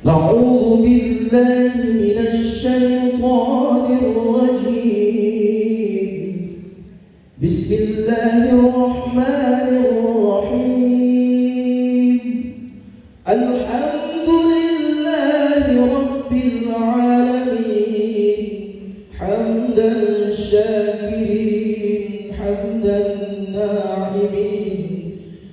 أعوذ بالله من الشيطان الرجيم. بسم الله الرحمن الرحيم. الحمد لله رب العالمين حمدا شاكرين حمدا ناعمين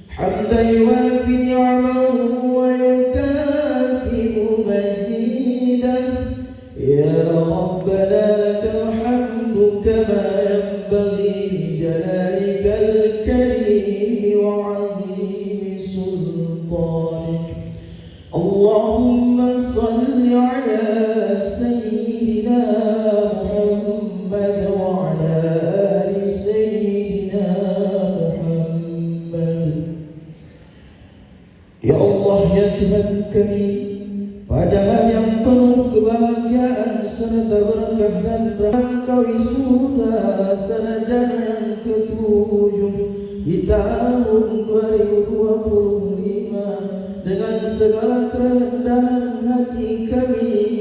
حمدا يوافي نعمه ويكافئ مزيدا. يا ربنا لك الحمد كما ينبغي لجلالك الكريم وعظيم سلطانك. اللهم صل على سيدنا محمد وعلى آل سيدنا محمد. Ya Allah, ya Tuhan kami, pada hari yang penuh kebahagiaan serta berkah dan rangka wisuda sarjana yang ketujuh di tahun 2025, dengan segala kerendahan hati kami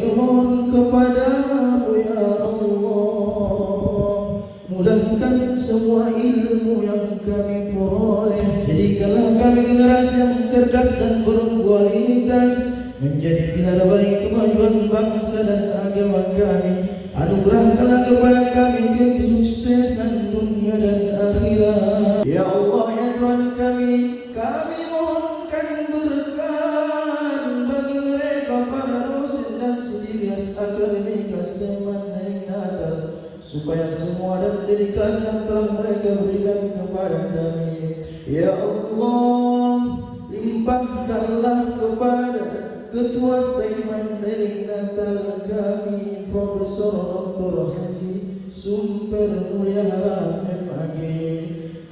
mohon kepadamu ya Allah, mudahkan semua ilmu yang kami peroleh. Jadikanlah kami generasi yang cerdas dan berkualitas, menjadi pilar bagi kemajuan bangsa dan agama kami. Anugerahkanlah kepada kami kesuksesan dunia dan akhirat. Ya Allah, ya Tuhan kami mohonkan berkah bagi mereka para dosen dan sidikas akademik Steman Natal, supaya semua dan dedikasi yang telah mereka berikan kepada kami, ya Allah, limpahkanlah kepada Ketua Steman Natal kami, Profesor Dr. Haji Sumper Mulyara MAG,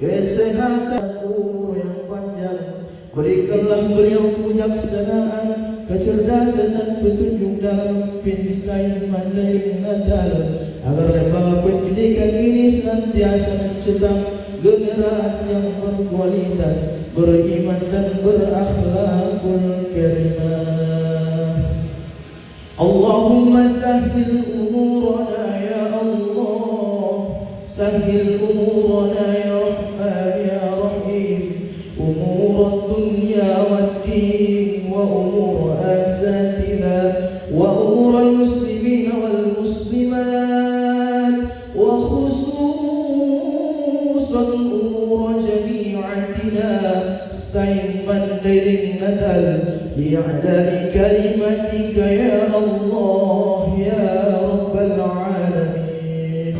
kesehatan umur yang panjang. Berikanlah beliau kebijaksanaan, kecerdasan dan petunjuk dalam pinstain Mandailing Natal, agar lembaga pendidikan ini senantiasa mencetak generasi yang berkualitas, beriman dan berakhlakul karimah. Allahumma sahhil umurana ya Allah, sahhil umurana ya Rahman ya Rahim, umur dunya wad din wa umur asatina wa umur al-muslimin wal muslimat wa khususan umur jami'atina Stein Mandailing Natal bi'adai kalimatika ya Allah ya Rabbal Alamin.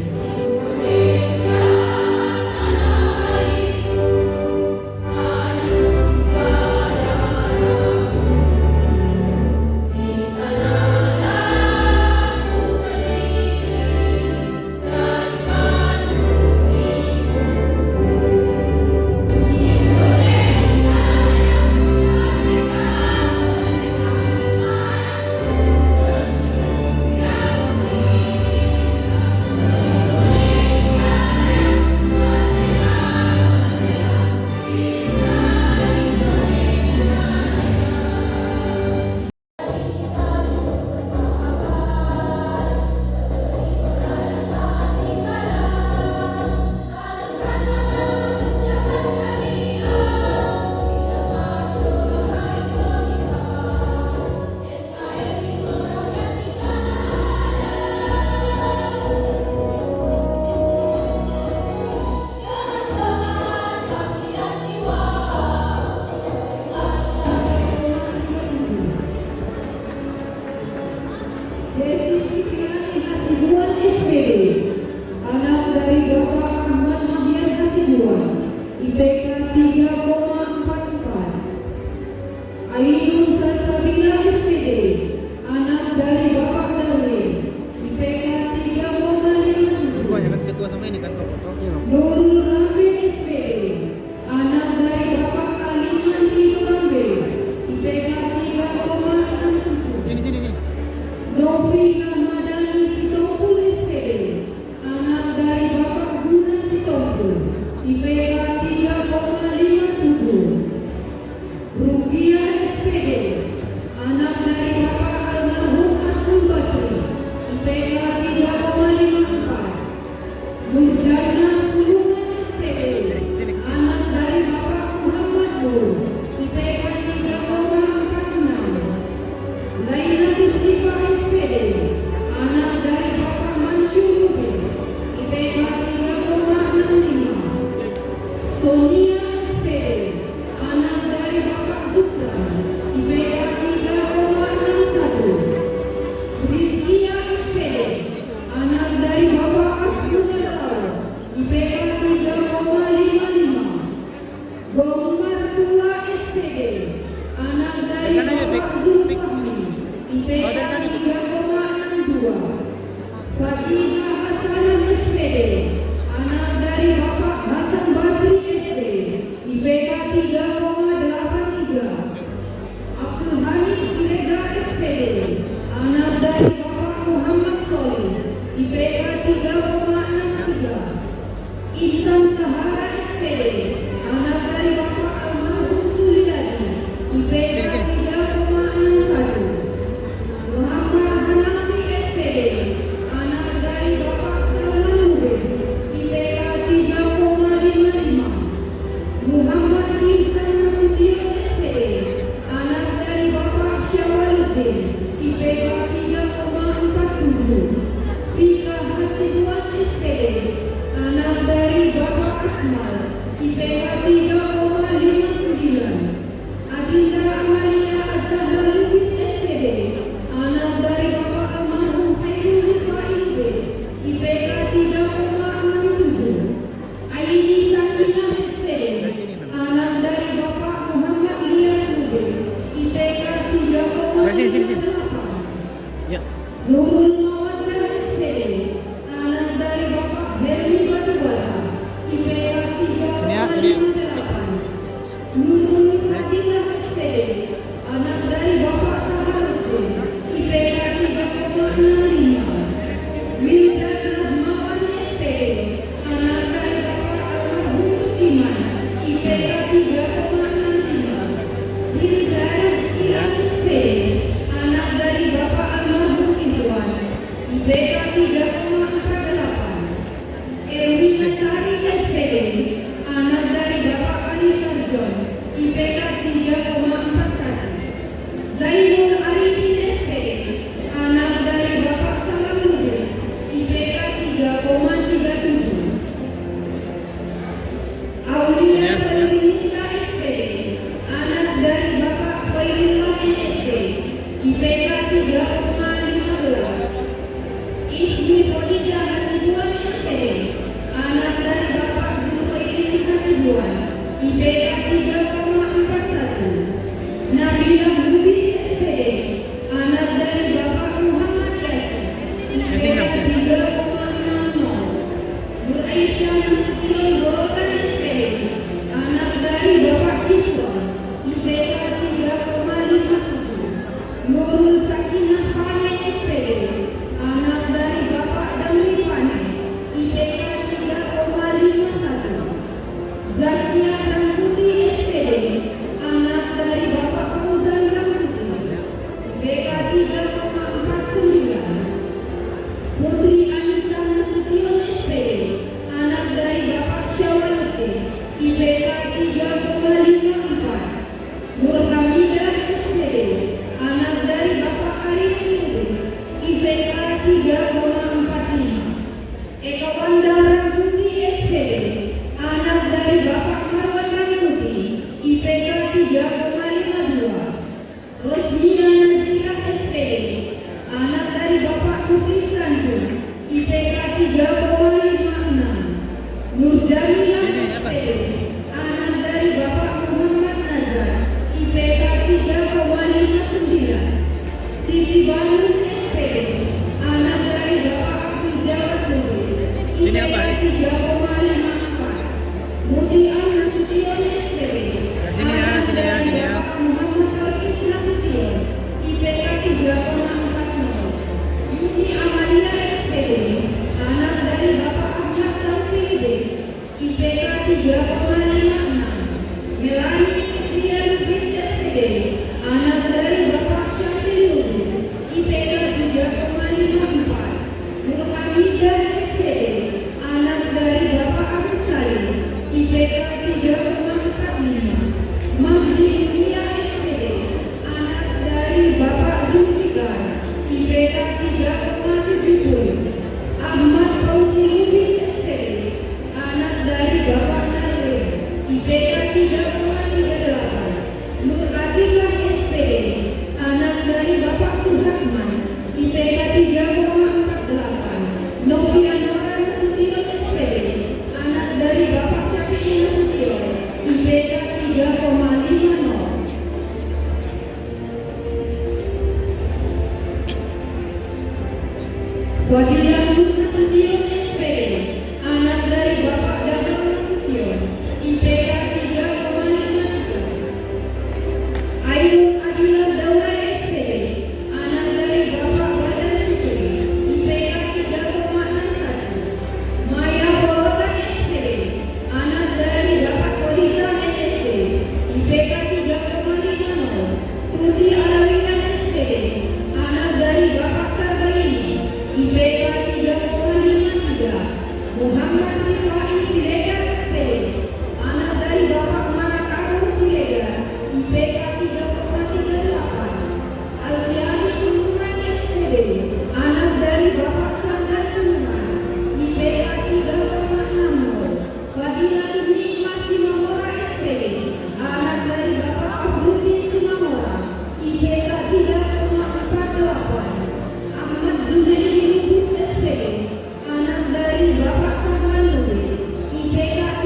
Iman Sahara SPD, anak dari Bapak Almarhum Suryadi, IPK 3,61. Muhammad Hanafi SPD, anak dari Bapak Salman Lubis, IPK 3,55. Muhammad Ihsan Nasution SPD, anak dari Bapak Syawaluddin, IPK 3,47. Pika Hasibuan SPD, anak dari Bapak Asmal, IPK 3,59. Adinda Amalia Azhar Lubis SPD, anak dari Bapak Almarhum Hairul Faiz, IPK 3,67. Aini Sakinah SPD, anak dari Bapak Muhammad Ilyas Lubis, IPK 3,58. Nurul Mawaddah SPD, anak dari Bapak Hermi Batubara, IPK 3,58. Nurul Rajina SPD, anak dari Bapak Saharuddin, IPK 3,65. Wildan Rahmawan SPD, anak dari Bapak Almarhum Budiman, IPK 3,65. Hidayah Ilan SPD, anak dari Bapak Almarhum Idwan, IPK 3,48. Ewi Sari SPD, anak dari Bapak Ali Sarjon, IPK 3,41. Zainul Arifin SPD, anak dari Bapak Salam Lubis, IPK 3,37. Aulia Feminista SPD, anak dari Bapak Khairullah SD, IPK 3,15. Ismi Khadijah Hasibuan SPD, anak dari Bapak Zulkifli Hasibuan, IPK 3,41. Nabila Lubis SPD, anak dari Bapak Muhammad Yasin, IPK 3,60. Nur Aisyah Nasution Gorokan SPD, anak dari Bapak Kiswan, IPK 3,57. Nurul Sakinah Pane SPD, anak dari Bapak Damri Pane, IPK 3,51. Zakia Rangkuti SPD, anak dari Bapak Fauzan Rangkuti, IPK 3,49. Putri Anissa Nasution SPD, anak dari Bapak Syawaluddin, IPK 3,54. Nur Hamidah SPD, anak dari Bapak Arif Lubis, IPK 3,45. Eka Wanda Rangkuti SPD, anak dari Bapak Marwan Rangkuti, IPK 3,52. Rosmina Nazirah SPD, anak dari Bapak Kutri Santun, IPK 3,56. Nur Jamilah SPD, anak dari Bapak Muhammad Nazar, IPK 3,59. Siti Banu SPD, anak dari Bapak Abdul Jawad Lubis, IPK 3,54. Muti Am Nasution SPD, anak dari Bapak Muhammad Talkis Nasution, IPK 3,40. Yuki Amalia SPD, anak dari Bapak Ahmad Safi Lubis, IPK 3,56. Melani Pria Lubis SPD, anak dari Bapak Syafri Lubis, IPK 3,54. Nur Hamidah SPD, anak dari Bapak Agus Salim, IPK 3,45. Mahdi Dunia SPD, anak dari Bapak Zulfikar, IPK 3,70. Ahmad Fauzi Lubis SPD, anak dari Bapak Nail, IPK 3,38. Nur Atikah SPD, anak dari Bapak Suhatman, IPK 3,48. Novianora Nasution SPD, anak dari Bapak Syafi'i Nasution, IPK 3,50. Fadilah Nur Nasution SPD, anak dari Bapak Dahlan Nasution, IPK 3,53. Ainul Adila Dawa SPD, anak dari Bapak Badar Syukri, IPK 3,61. Maya Borotan SPD,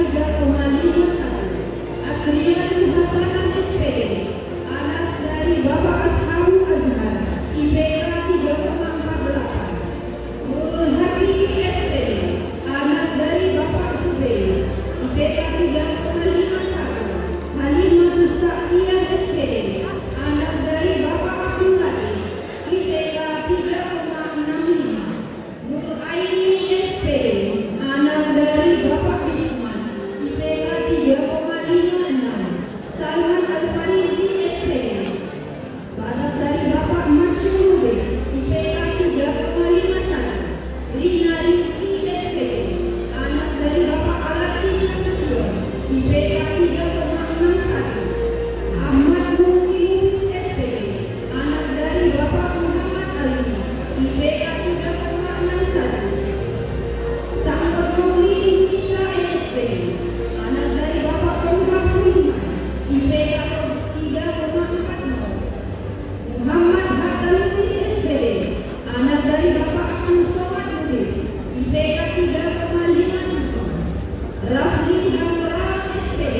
3,51. Asrianul Hasanah SPD, anak dari Bapak Ashabul Azhar, IPK 3,48. Nurul Hadi SPD, anak dari Bapak Zubair, IPK 3,51. Halimatus Sa'iyah SPD, anak dari Bapak Abdul Hadi, IPK 3,65. Nur Aini SPD, anak dari Bapak Bisman, IPK 3,56. Salman Al-Farizi SPD, anak dari Bapak Masyur Lubis, IPK 3,51. Rina Rizki SPD, anak dari Bapak Aladdin Nasution, IPK 3,61. Ahmad Mu'min SPD, anak dari Bapak Muhammad Ali, IPK 3,61. Sangkot Maulid Nisa SPD, anak dari Bapak Kompak Budiman, IPK 3,40. Muhammad Hatta Lubis SPD, anak dari Bapak Abdul Somad Lubis, IPK 3,56. Rafli Hamran SPD,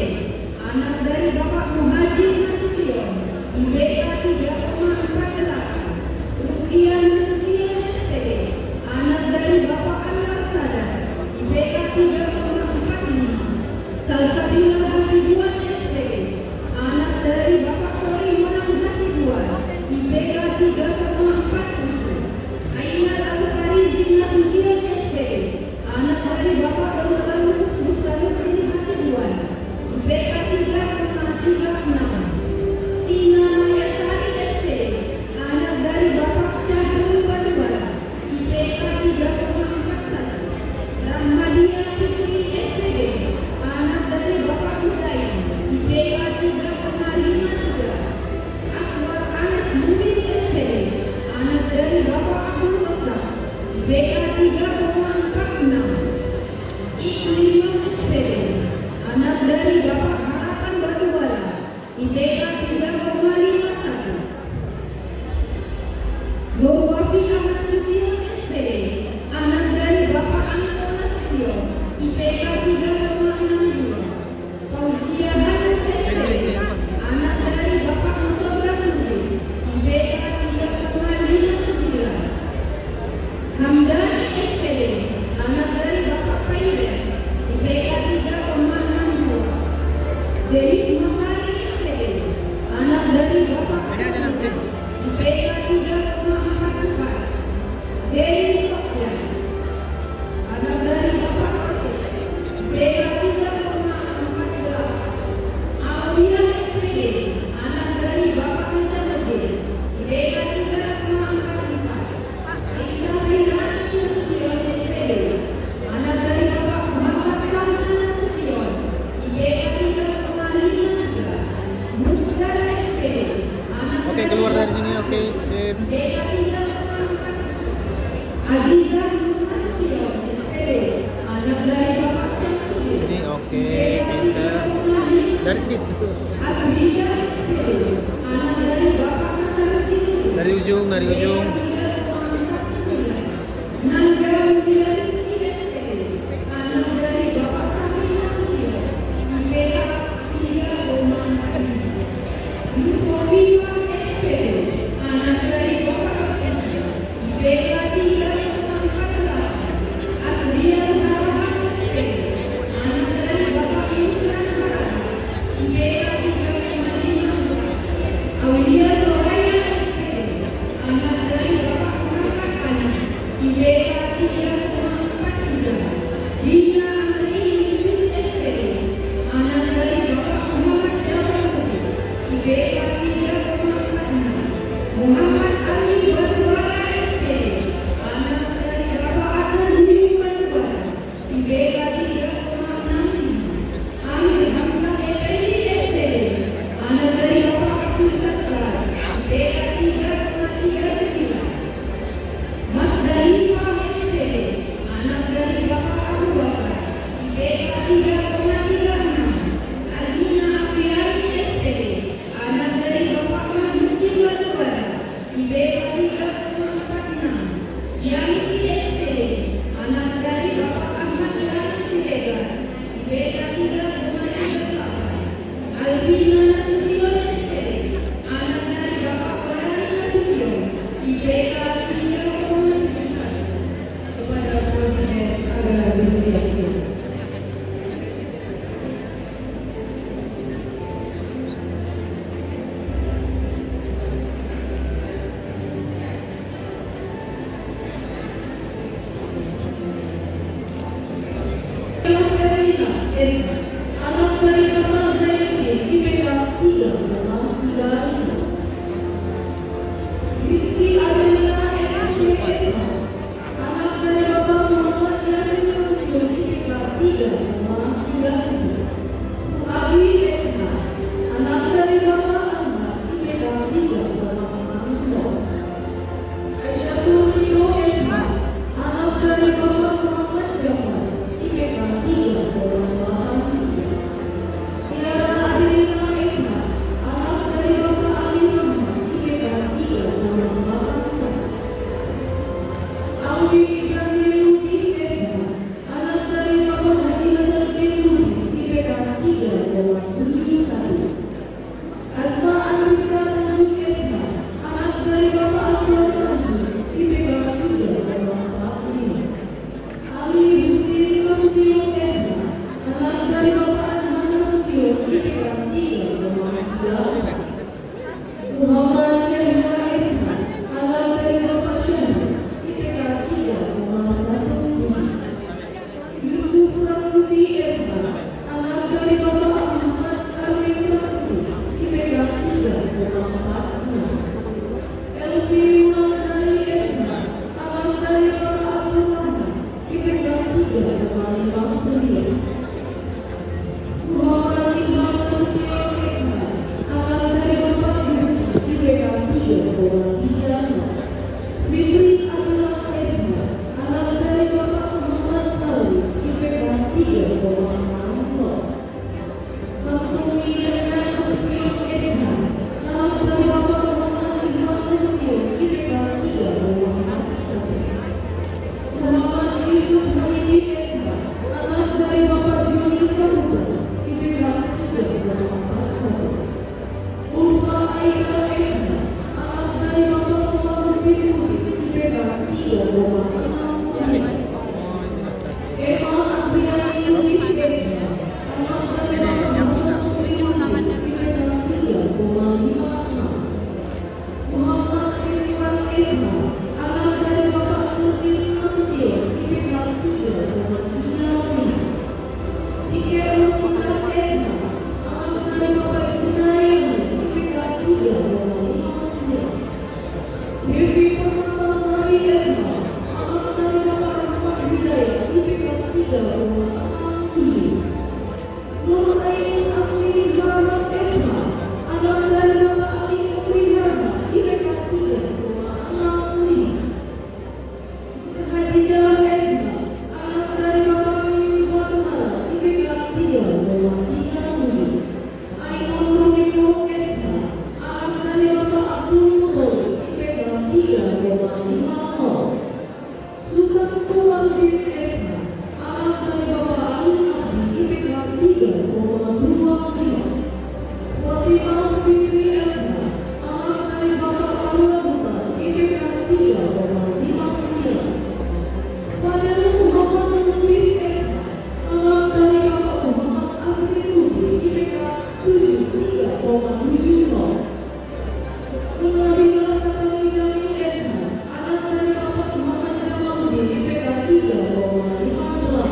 anak dari Bapak Muhajir Nasution, IPK 3,48. Rukiah Nasution SPD, anak dari Bapak Anwar Sadar, IPK 3,45. Salsabila Hasibuan SPD, anak dari Bapak Soleiman Hasibuan, IPK 3,47. Ainal Al-Farizi Nasution SPD, anak dari Bapak Dr. Musaluddin Hasibuan, IPK 3,36. Tina Mayasari SPD, anak dari Bapak Syahrul Badubala, IPK 3,41. Rahmadiyah Fikri SPD, anak dari Bapak Hudayat, IPK 3,53. Aswad Anas Bubis SPD, anak dari Bapak Abdul Wasam, IPK 3,46. Iklimah SPD, anak dari Bapak Harapan Batubara, IPK 3,51. Nur Wafi Ahmad Sution SPD, anak dari Bapak Anto Nasution, IPK 3,62. Fauzia Hanum SPD, anak dari Bapak Musola Lubis, IPK 3,59. Hamdani SPD, anak dari Bapak Paidan, IPK 3,62. Delis Mahari SPD, anak dari Bapak Sudan, IPK 3,44. Dewi Sofyan, anak dari Bapak Hasil, IPK 3,48. Awiyah SPD, anak dari Bapak Mencabadir, IPK 3,44. Aisyah Hirani Nasution SPD, anak dari Bapak Muhammad Salman Nasution, IPK 3,53. Musdar SPD, anak Oke, keluar dari sini. Oke, sip. IPK 3,44. Azizah Nasution SPD, anak dari Bapak Syamsuddin, Ini oke, IPK pinter. 3,55. Dari sini. Asriya SPD, anak dari Bapak Nasaruddin, Dari ujung, dari ujung. Nanda Mulia Rizki SPD, anak dari Bapak Safri Nasution, IPK 3,45. Yukobiwa SPD, anak dari Bapak Asmi, IPK 3,48. Asriya Narahan SPD, anak dari Bapak Yusran Haram, IPK 3,54. Aulia Soraya SPD, anak dari Bapak Muhammad Ali, IPK 3,54. 71. Asma Anissa Tanjung Esma, anak dari Bapak Asma Tanjung, IPK 3,45. Ali Hussein Nasution Esma, anak dari Bapak Adnan Nasution, IPK 3,3. Muhammad Yahya Esma, anak dari Bapak Syahid, IPK 3,17. Yusuf Ramudi Esma, anak dari Bapak Muhammad Arwin Ramudi, IPK 3,46. Elvi Wardani Esma, anak dari Bapak Abdul Rahman, IPK 3,59. Muhammad Iqbal Nasution Esma, anak dari Bapak Yusuf, IPK 3,36. Fitri Abdullah Esma, anak dari Bapak Muhammad Khalid, IPK 3,60. Maktumi Yana Nasution Esma, anak dari Bapak Muhammad Iqbal Nasution, IPK 3,41. Muhammad Yusuf Hamidi Esma, anak dari Bapak Juni Samuel, IPK 3,41. Ulfa Aida Esma, anak dari Bapak Selamat bin Lubis, IPK 3,69. Emma Adriani Lubis Esma, anak dari Bapak Selamat bin Lubis, IPK 3,56. Muhammad Iswan Esma, anak dari Bapak Nurdin Nasution, IPK 3,35. Ike Rosita Esma, anak dari Bapak Ibrahim, IPK 3,59. Devi Permatasari Esma, anak dari Bapak Rahmat Hidayat, IPK 3,67. Nur Ain Asri Harahap Esma, anak dari Bapak Ali Priharma, IPK 3,65. Hadidah Esma, anak dari Bapak Mimin Watara, IPK 3,37. Ainul Ruhino Esma, anak dari Bapak Abdul Muthalib, IPK 3,50. Sukamto Wardin Esma, anak dari Bapak Ali Abdi, IPK 3,25. Fatimah Fitri Esma, anak dari Bapak Arwah Hutan, IPK 3,59. Fadil Muhammad Lubis Esma, anak dari Bapak Muhammad Asri Lubis, IPK 3,70. Nabila Katamidani Esma, anak dari Bapak Muhammad Jamaluddin, IPK 3,58.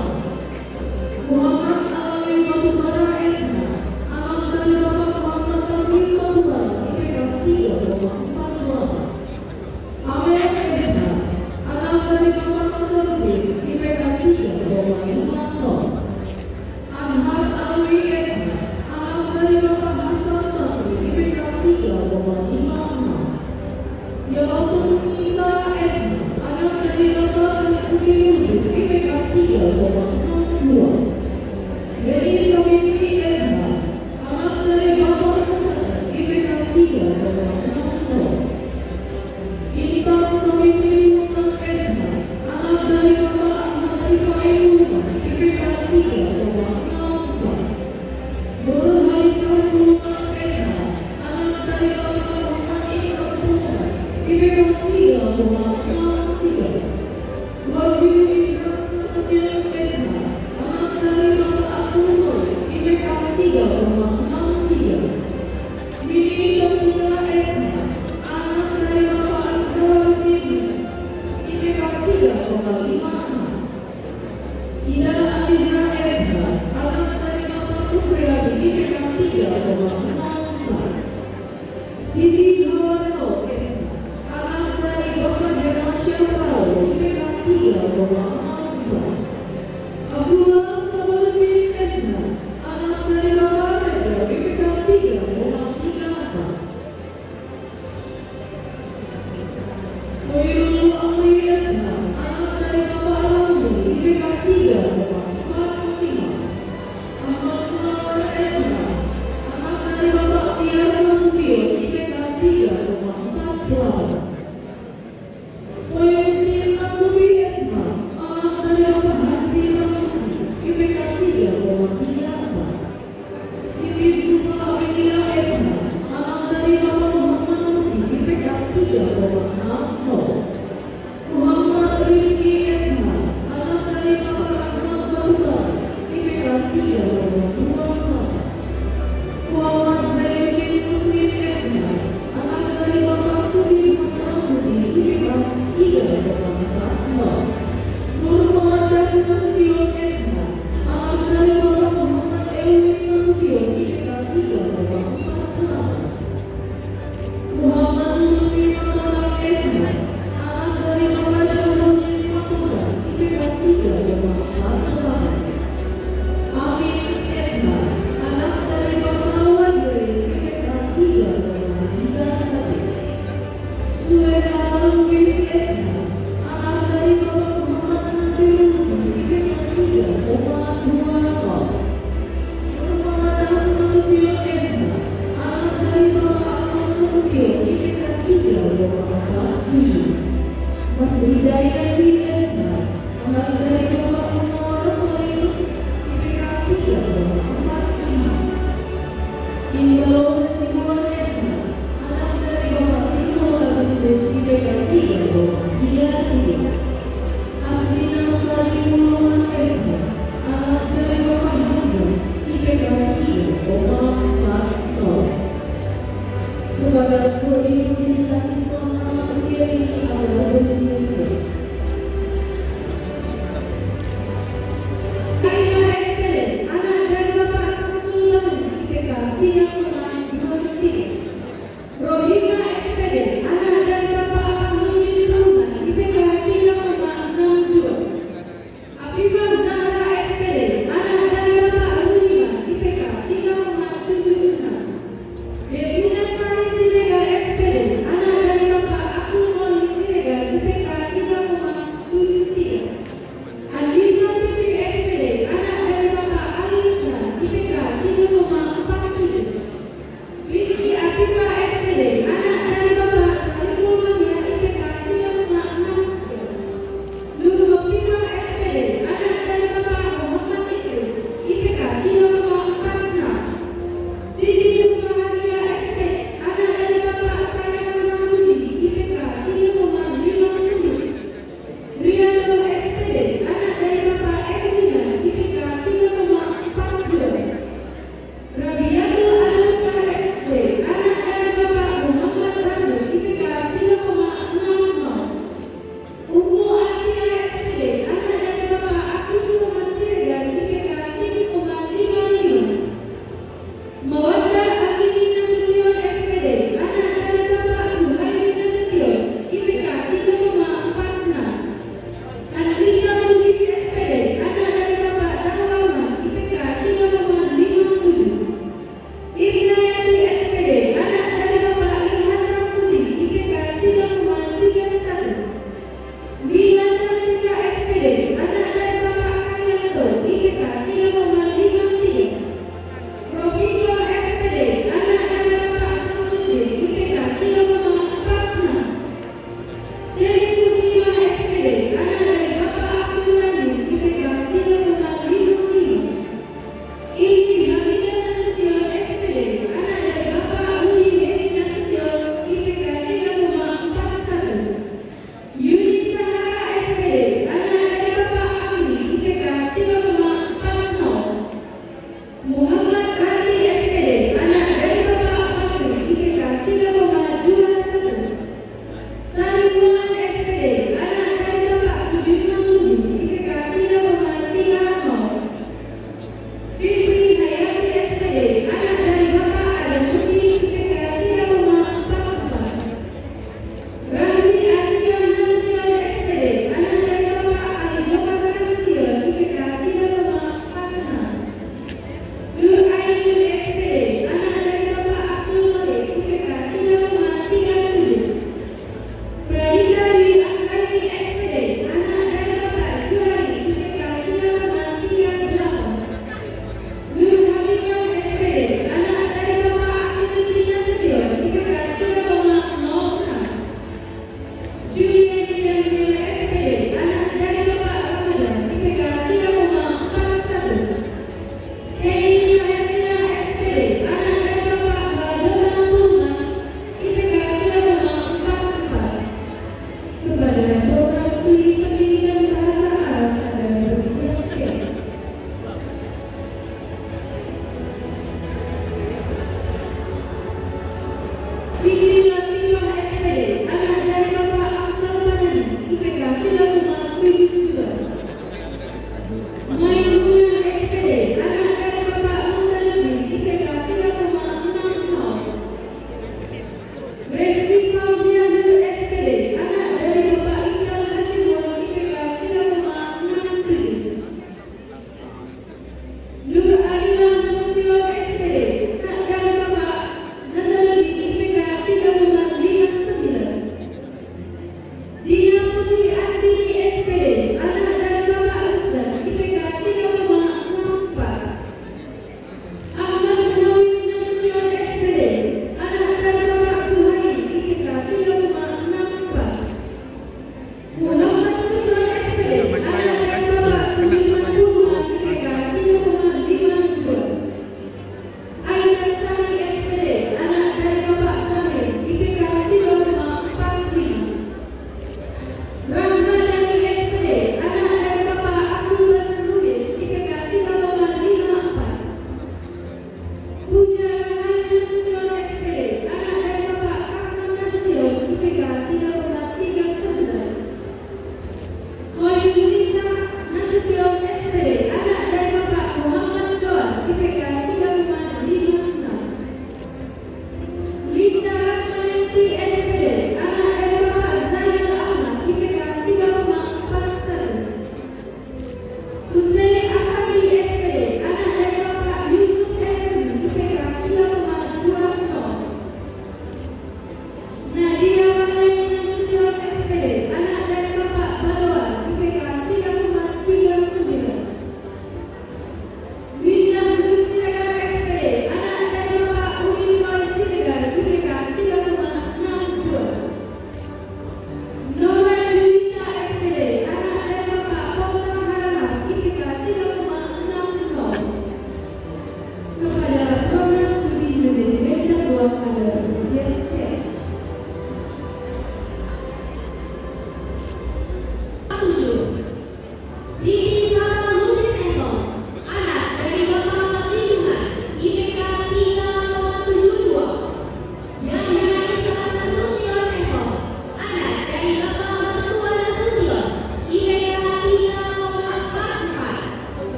Muhammad Alawi Batubara Esma, anak dari Bapak Muhammad Tamrin Batubara, IPK 3,48. Amer Esma, anak dari Bapak Nazarudin, IPK 3,50. Anhar Alwi Esma, anak dari Bapak Hasan Nasri, IPK 3,56. Yalatul Nisa Esma, anak dari Bapak Rizky Lubis, IPK 3,62. Dedi Samiti Esma, anak dari Bapak Hasan, IPK 3,60. Intan Samiti Mutan Esma, anak dari Bapak Ahmad Rifai Luman, IPK 3,64. Nur Haisal Luman Esma, anak dari Bapak Muhammad Ihsan Luman, IPK 3,63. Wahyu Ibrahim Nasution Esma, anak dari Bapak Abdul Mulk, IPK 3,63. Mini Syafira Esma, anak dari Bapak Azharuddin, IPK 3,56. Ida Aliza Esma, anak dari Bapak Supriyadi, IPK 3,64. Siti Hawano Esma, anak dari Bapak Hermansyah Rao, IPK 3,64. Abdullah Sabaluddin Esma, anak dari Bapak Raja, IPK 3,38. Khairul Amri Esma, anak dari Bapak Ramli, IPK 3,45. Ahmad Mawar Esma, anak dari Bapak Nur Adila Nasution SPD, anak dari Bapak Nazarudin IPK 3,5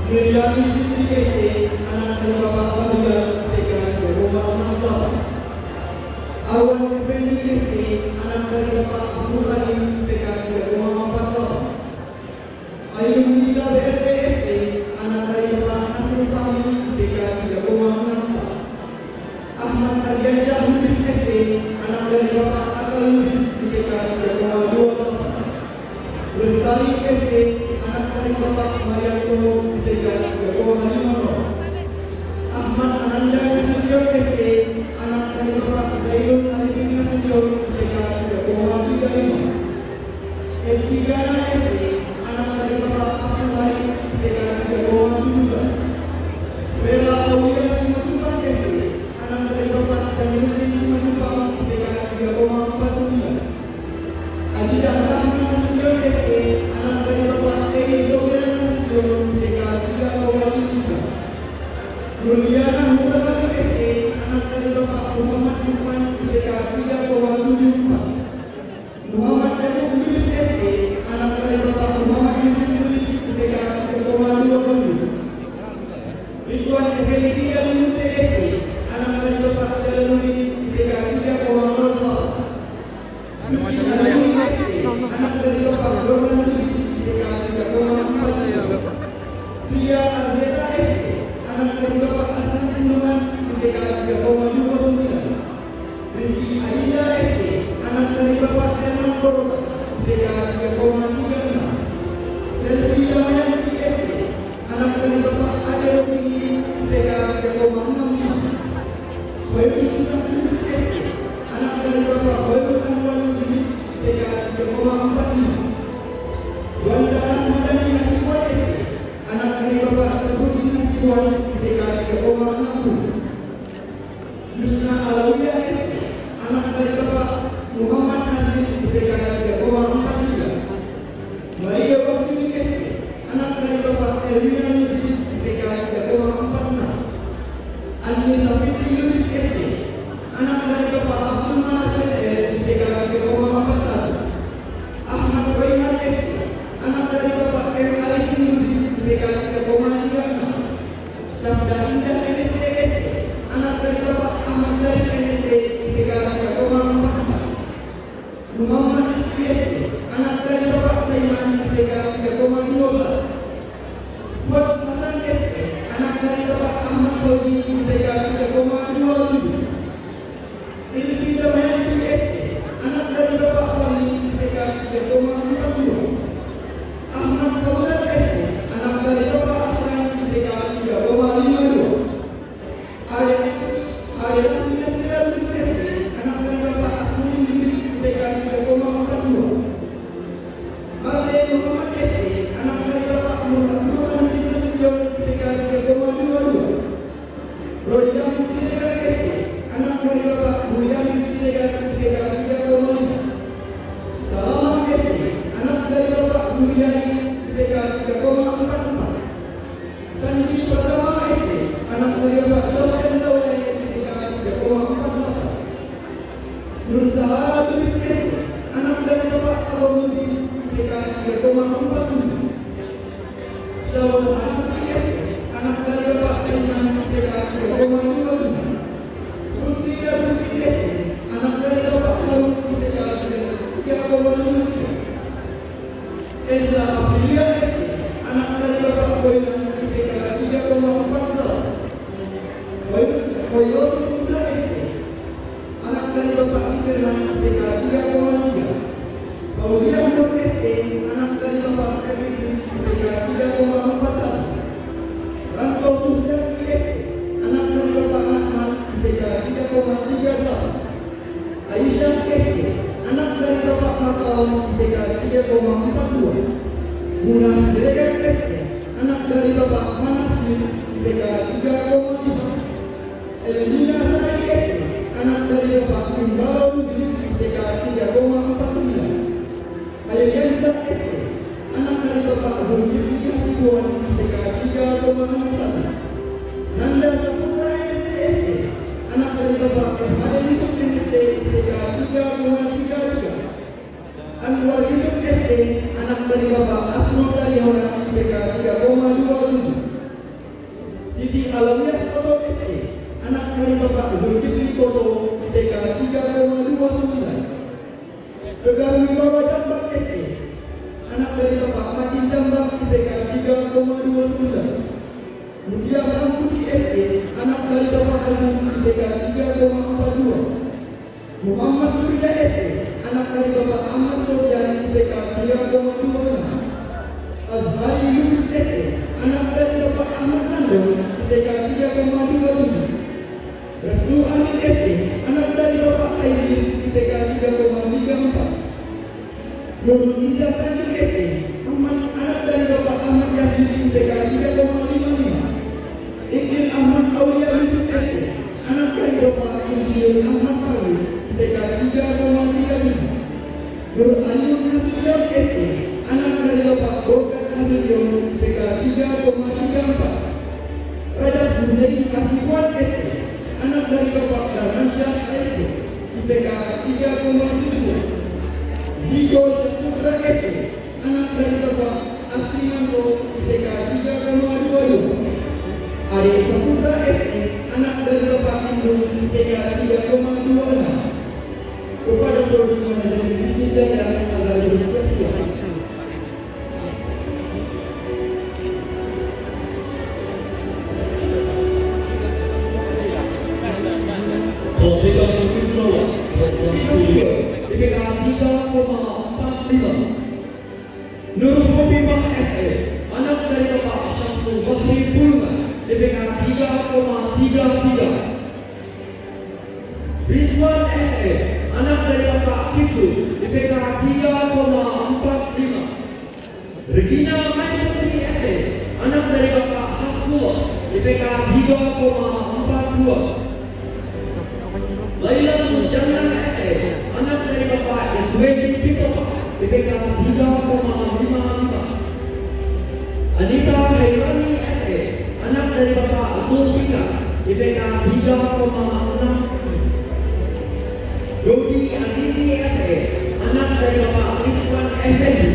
Miriam Fitri anak dari Bapak Abdullah PKK Rumah Nafas. Awan Effendi Fitri anak dari Bapak Abdul Halim PKK Rumah Nafas. Ayu Nisa BSPST anak dari Bapak Nasir Fahmi PKK Rumah Nafas. Ahmad Ardiansyah Lubis ST anak dari Bapak Akal Lubis PKK Rumah Nafas. Lestari ST anak dari Bapak Marianto PKK Rumah Nafas. Ahmad Ananda Nasution ST anak dari Bapak Zainul Arifin Nasution PKK Rumah Nafas. Etigana ST anak dari Bapak Abdul Haris PKK Rumah Nafas. Bella Aulia Simatupang ST anak dari Bapak Jamiluddin Simatupang PKK Rumah Nafas. Ajidah Rahman Nasution ST anak dari Bapak Edi Sofian Nasution PKK Rumah Nafas. Juliana Mutalati ST anak dari Bapak Muhammad Lukman PKK Rumah Nafas. Muhammad Edi Lubis ST anak dari Bapak Muhammad Yusuf Lubis PKK Rumah Nafas. Ridwan Effendi Alimute ST anak dari Bapak Jalaluddin PKK Rumah Nafas. Suci Alimute ST anak dari Bapak Roman Lubis PKK Rumah Nafas. Pria Azreta ST anak dari Bapak Hasan Bendungan PKK Rumah Nafas. Rizky Aida ST anak dari Bapak Herman Koroka PKK Rumah Nafas. Selvi Damayanti ST anak dari Bapak Ade Tinggi PKK Rumah Nafas. Khairul Nisa Lubis ST anak dari Bapak Khairul Anwar Lubis PKK Rumah Nafas. Wanda Ahmadani Nasiwan ST anak dari Bapak Sarfudin Nasiwan PKK Rumah Nafas. Yusna Alawiyah ST anak dari Bapak Muhammad Nasir PKK Rumah Nafas. Maria Wahyuni ST anak dari Bapak Erwina Lubis PKK Rumah Nafas. Andi Safitri Lubis ST anak dari Bapak Abdul Manaf PKK Rumah Nafas. Ahmad Raihan ST anak dari Bapak R. Arifin Lubis PKK Rumah Nafas. Sabda Indah NSC ST anak dari Bapak Ahmad Syarif NSC PKK Rumah Nafas. Muhammad Rizki ST anak dari Bapak Saiman PKK Rumah 12. Fuad Hasan ST anak dari Bapak Ahmad Fauzi PKK Rumah 27. Ilmi Damayanti ST anak dari Bapak Fahmi PKK Rumah 42. Ahmad Fauzan ST anak dari Bapak Asran PKK Rumah 52. Ayat Nasir Lubis ST anak dari Bapak Asrul Lubis PKK Rumah 42. Made Muhammad ST anak dari Bapak Muhammad Nasution PKK Rumah 22. Rojam Siregar ST anak dari Bapak Buyam Siregar PKK Rumah 5. Salam ST anak dari Bapak Suryani PKK Rumah 44. Sandi Pratama ST anak dari Bapak Sofian Lawai PKK Rumah 48. Nur Sahara Lubis ST anak dari Bapak Abu Lubis PKK Rumah 47. Syawal Hanafi ST anak dari Bapak Aiman PKK Rumah 25. Putri Azuki ST anak dari Bapak Harun PKK Rumah 53. Eza Aprilia ST anak dari Bapak Boyman PKK Rumah 14. Koyot Musa ST anak dari Bapak Firman PKK Rumah 3. Fauzia Nur ST anak dari Bapak Kevin PKK Rumah 41. Ranto Suhyati ST anak dari Bapak Ahmad PKK Rumah 38. Aisyah ST anak dari Bapak Matal PKK Rumah 42. Munah Siregar ST anak dari Bapak Manasir PKK Rumah 5. Elmina Sari ST anak dari Bapak Imbalau Lubis PKK Rumah 49. Ayyanza ST anak dari Bapak Zulkifli Hasibuan PKK Rumah 61. Nanda Saputra ST anak dari Bapak Ahmad Yusuf ST PKK Rumah 33. Anwar Yusuf ST anak dari Bapak Asrul Dayahona IPK 3,27. Siti Alamiah Toto SC, anak dari Bapak Zulkifli Toto, IPK 3,29. Tegar Wibawa Jambak SC, anak dari Bapak Makin Jambak, IPK 3,29. Mutia Ramputi SC, anak dari Bapak Agung, IPK 3,42. Muhammad Surya SC, anak dari Bapak Ahmad Sofyan, IPK 3,26. Azhari Yunus SC, anak dari Bapak Ahmad Nandong, IPK 3,27. Restu Amin SC, anak dari Bapak Aizin, IPK 3,34. Nurul Izzah Tanjung SC, anak dari Bapak Ahmad Yasin, IPK 3,55. Iqbal Ahmad Aulia Yusuf SC, anak dari Bapak Insinyur Ahmad Faris, IPK 3,35. Nur Ayu Nasution SC, anak dari Bapak Bokat Nasution, IPK 3,34. Rajab Hussein Kasifuan SC, anak dari Bapak Darmansyah SC, IPK 3,72. Zigo Saputra SC, anak dari Bapak Asrimanto, IPK 3,22. Ade Saputra SC, anak dari Bapak Indung, IPK 3,26. Kepada Produk Manajemen Bisnis dan agar bersedia. Program Wisrawa, program studio, IPK 3,45. Nur Hobibah SE, anak dari Bapak Syamsul Bahri Pulman, IPK 3,33. Rizwan SE, anak dari Bapak Kiflu, IPK 3,45. Regina Maiputri SE, anak dari Bapak Hasbullah, IPK 3,42. Laila Mujana SE, anak dari Bapak Iswedi Pitopa, IPK 3,55. Anita Hairani SE, anak dari Bapak Zulfika, IPK 3,6. Dodi Azizi SE, anak dari Bapak Rizwan Effendi,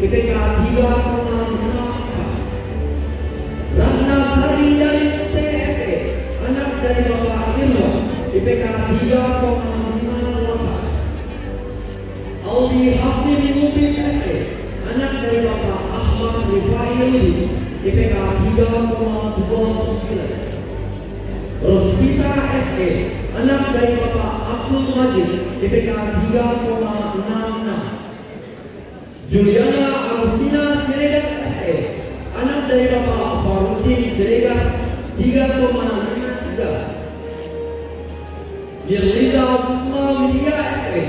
IPK 3,54. Ratna Sari dari TSE, anak dari Bapak Irwan, IPK 3,58. Aldi Hasim Mubin SE, anak dari Bapak Ahmad Rifai Lubis, IPK 3,29. Rosvita SE, anak dari Bapak Abdul Majid, IPK 3,66. Juliana Agustina Siregar SE, anak dari Bapak Farudin Siregar, 3,53. Mirliza Busma Widya SE,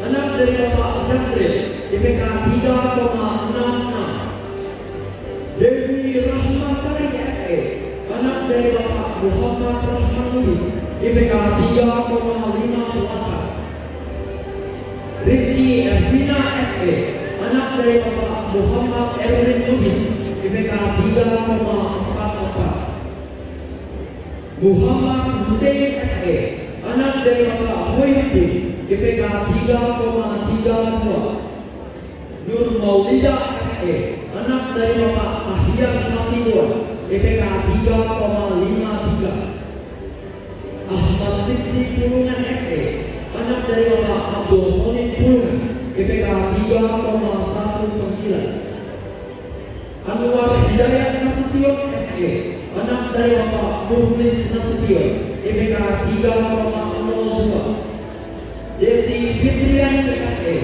anak dari Bapak Nasril, IPK 3,66. Dewi Rahmasari SE, anak dari Bapak Muhammad Rahman Lubis, IPK 3,58. Rizky Ervina SE, anak dari Bapak Muhammad Erwin Lubis, IPK 3,44. Muhammad Hussein SE, anak dari Bapak Muhyiddin, IPK 3,32. Nur Maulida SE, anak dari Bapak Ahyan Nasibuan, IPK 3,53. Ahmad Siddiq Pulungan SE, anak dari Bapak Abdul Monid Pulungan, IPK 3,19. Anwar Hidayat Nasution SE, anak dari Bapak Muhlis Nasution, IPK 3,02. Desi Fitriani SE,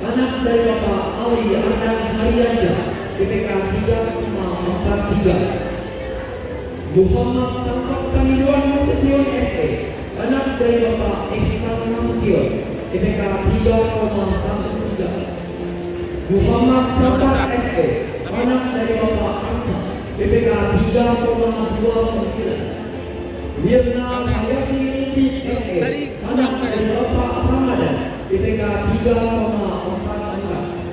anak dari Bapak Ali Adam Haryanja, IPK 3,43. Muhammad Tampak Kamiluan Nasution SE, anak dari Bapak Ihsan Nasution, IPK 3,13. Muhammad Tampak SE, anak dari Bapak Asa, IPK 3,29. Mirna Hayati Lubis SE, anak dari Bapak Ramadan, IPK 3,44.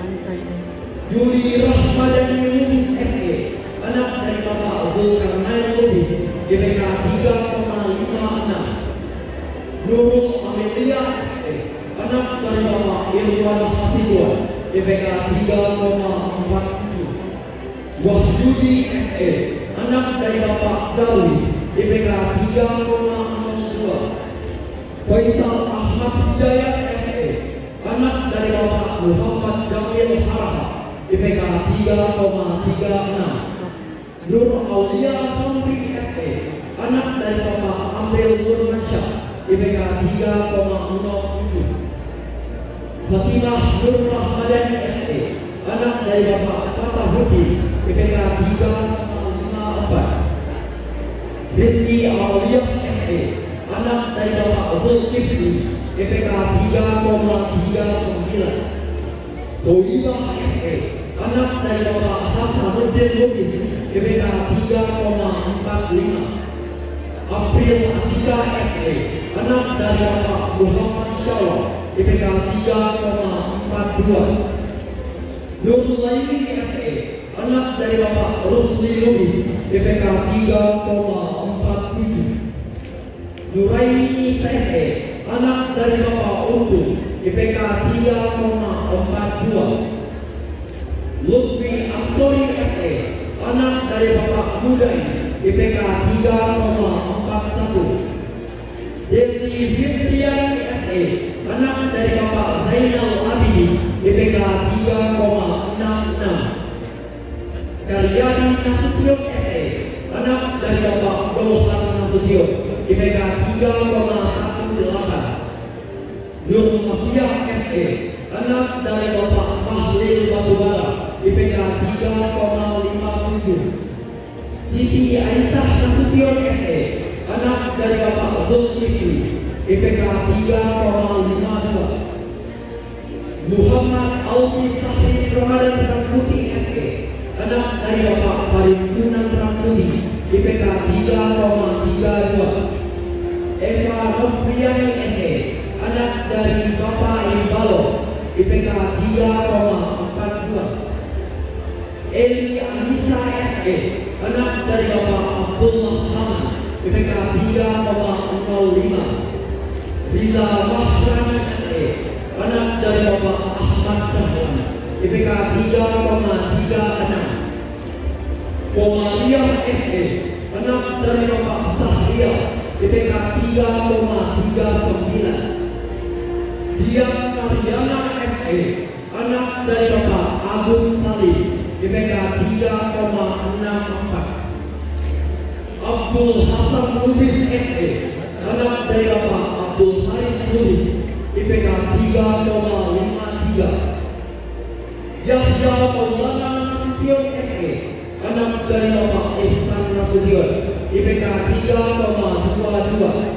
Yuli Rahmadani Lubis SE, anak dari Bapak Zulkarnain Lubis, IPK 3,56. Nurul Amelia SE, anak dari Bapak Irwan Hasibuan, IPK 3,47. Wahyudi SE, anak dari Bapak Darwis, IPK 3,02. Faisal Ahmad Hidayat SE, anak dari Bapak Muhammad Jamil Haraha, IPK 3,36. Nur Aulia Fahri SE, anak dari Bapak Amril Nurmansyah, IPK 3,07. Fatimah Nur Rahmadani SE, anak dari Bapak Fatahudi, IPK 3,54. Rizki Aulia SE, anak dari Bapak Zulkifli, IPK 3,39. Toibah SE, anak dari Bapak Hasanuddin Lubis, IPK 3,45. April Atika SE, anak dari Bapak Muhammad Syawal, IPK 3,42. Nur Laili SE, anak dari Bapak Rusli Lubis, IPK 3,47. Nuraini SE, anak dari Bapak Untung, IPK 3,42. Lutfi Amsori SE, anak dari Bapak Mudai, IPK 3,41. Desi Fitriani SE, anak dari Bapak Zainal Abidin, IPK 3,66. Karyani Nasution SE, anak dari Bapak Dohan Nasution, IPK 3,18. Nur Masiah SE, anak dari Bapak Mahlil Batubara, IPK 3,57. Siti Aisyah Nasution SE, anak dari Bapak Zulkifli, IPK 3,52. Muhammad Alfi Sahri Ramadan Rangkuti SE, anak dari Bapak Paritunan Rangkuti, IPK 3,32. Eva Nofriani SE, anak dari Bapak Imbalo, IPK 3,42. Eli Anissa SE, anak dari Bapak Abdullah Hamad, IPK 3,05. Riza Mahrani SE, anak dari Bapak Ahmad Dahlan, IPK 3,36. Komaliah SE, anak dari Bapak Sahriah, IPK 3,39. Dian Karyana SE, anak dari Bapak Agus Salim, IPK 3,64. Abdul Hasan Lubis SE, anak dari Bapak Abdul Haris Lubis, IPK 3,53. Yahya Maulana Nasution SE, anak dari Bapak Ihsan Nasution, IPK 3,22.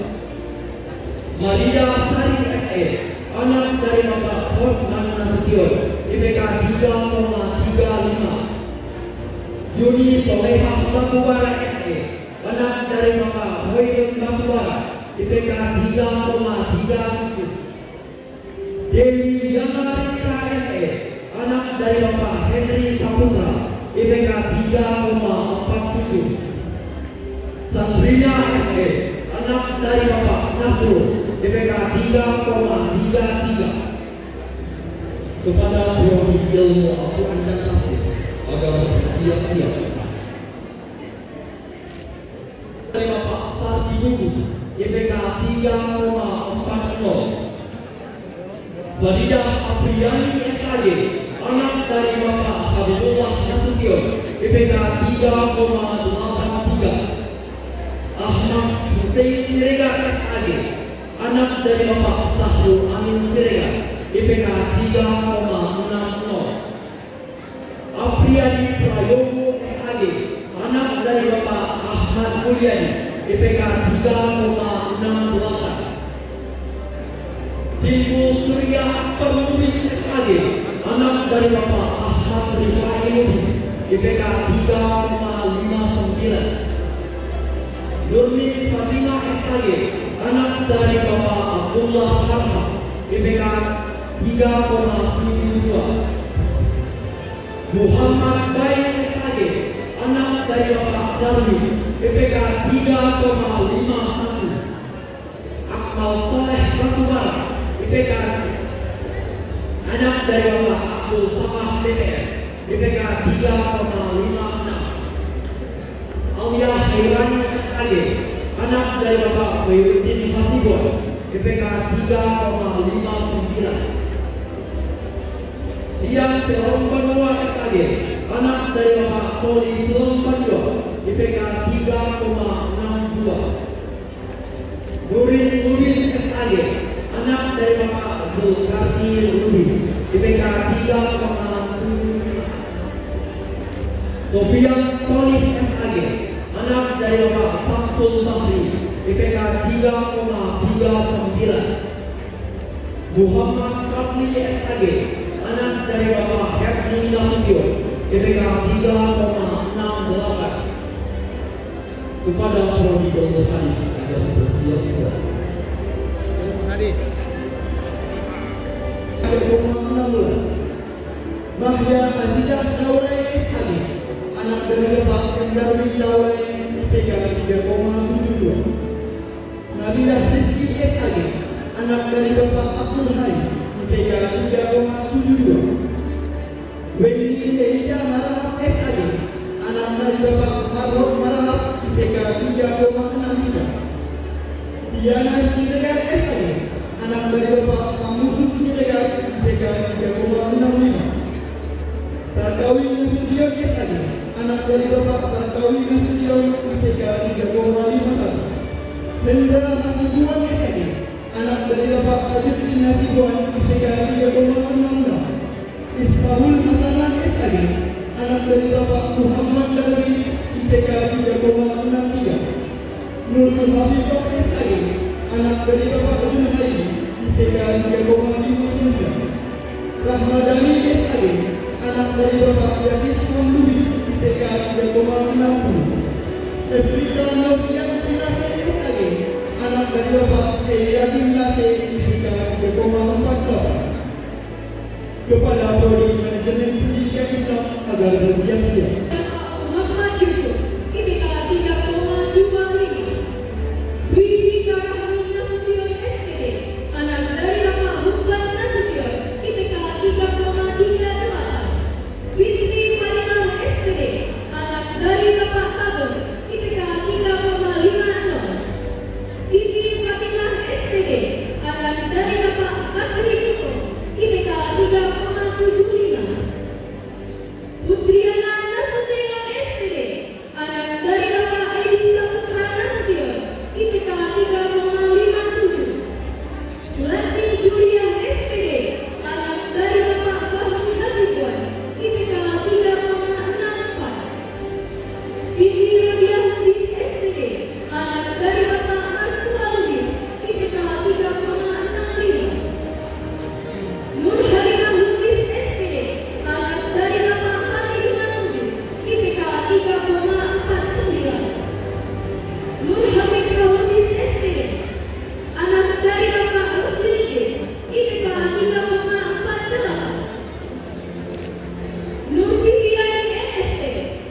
Maria Sari SE, anak dari Bapak Hotman Nasution, IPK 3,35. Yuni Solehah Batubara SE, anak dari Bapak Hoyun Batubara, IPK 3,37. Dewi Yanarita SE, anak dari Bapak Henry Saputra, IPK 3,47. Sabrina SE, anak dari Bapak Nasrul, IPK 3,33. Kepada Prodi Ilmu Al-Quran dan Tafsir agar siap-siap. Dari Bapak Sardi Lubis, IPK 3,40. Faridah Apriyani SAG, anak dari Bapak Habibullah Nasution, IPK 3,83. Ahmad Hussein Siregar SAG, anak dari Bapak Sahrul Amin Siregar, IPK 3,60. Apriyadi Prayogo SAG, anak dari Bapak Ahmad Mulyani, IPK 3,68. Timbul Surya Perlubis SAG, anak dari Bapak Ahmad Rifai Lubis, IPK 3,59. Nurmi Fatimah SAG, anak dari Bapak Abdullah Harham, IPK 3,72. Muhammad Baik SAG, anak dari Bapak Darwi, IPK 3,51. Akmal Soleh Batubara, IPK anak dari Bapak Abdul Samad DPR, IPK 3,56. Aulia Hairani SAG, anak dari Bapak Khairuddin Hasibon, IPK 3,59. Dian Pelombanua SAG, anak dari Bapak Toli Pelombanua, IPK 3,62. Nurin Lubis SAG, anak dari Bapak Zulkarni Lubis, IPK 3,7. Sofian Solih SAG, anak dari Bapak Samsul Tahri, IPK 3,39. Muhammad Rafli SAG, anak dari Bapak Herni Nasution, IPK 3,68. Kepada Prodi Dr. Hadis agar bersiap-siap. Hadis. 3,16. Mahya Azizah Dawai SAG, anak dari Bapak Kendarwi Dawai, IPK 3,72. Nabila Rizki SAG, anak dari Bapak Abdul Hais, IPK 3,72. Wendy Elia Marahap SAG, anak dari Bapak Marhum Marahap, IPK 3,63. Diana Siregar SAG, anak dari Bapak Pamusus Siregar, IPK 3,65. Sarkawi Nasution SAG, anak dari Bapak Sarkawi Nasution, IPK 3,51. Hendra Hasibuan SAG, anak dari Bapak Azizuddin Hasibuan, IPK 3,66. Ismahul Hasanan SAG, anak dari Bapak Muhammad Dalwi, IPK 3,63. Nurul Habibah SAG, anak dari Bapak Zulhai, IPK 3,59. Rahmadani SAG, anak dari Bapak Yahis Lubis, IPK 3,60. Afrika Novian Lase SAG, anak dari Bapak Yakin Lase, IPK 3,14. Kepada Prodi Manajemen Pendidikan Islam agar bersiap-siap. Muhammad Yusuf, IPK 3,25. Wibika Hamid Nasution SPD, anak dari Bapak Hubban Nasution, IPK 3,38. Fitri Marinal SPD, anak dari Bapak Agung, IPK 3,56. Siti Fatimah SPD, anak dari Bapak Basri Niko, IPK 3,75. Putriana Nasution SPD, anak dari Bapak Edi Saputra Nasution, IPK 3,57. Lati Julia SPD, anak dari Bapak Fahmi Hasibuan, IPK 3,64. Siti Rabiah Lubis SPD, anak dari Bapak Azhar Lubis, IPK 3,65. Nur Halimah Lubis SPD, anak dari Bapak Halimah Lubis, IPK 3,49. Nur Hamid Lubis SPD, anak dari Bapak Rusdis, IPK 3,48. Nur Vivian MSc,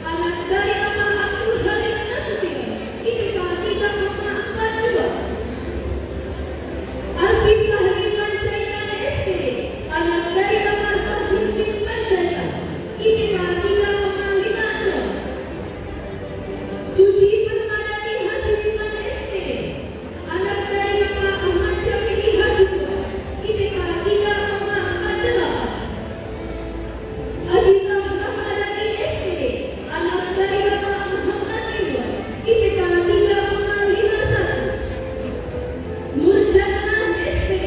anak dari Bapak Abdul Halim Nasution, IPK 3,42. Alfi Sahri Panjaitan SPD, anak dari Bapak Sahuddin Panjaitan, IPK 3,56. Suci Permadani Hasibuan SPD, anak dari Bapak Ahmad Syafi'i Hasibuan, IPK 3,48. Azizah Rahmadani SPD, anak dari Bapak Muhammad Ridwan, IPK 3,51. Nurjannah SPD,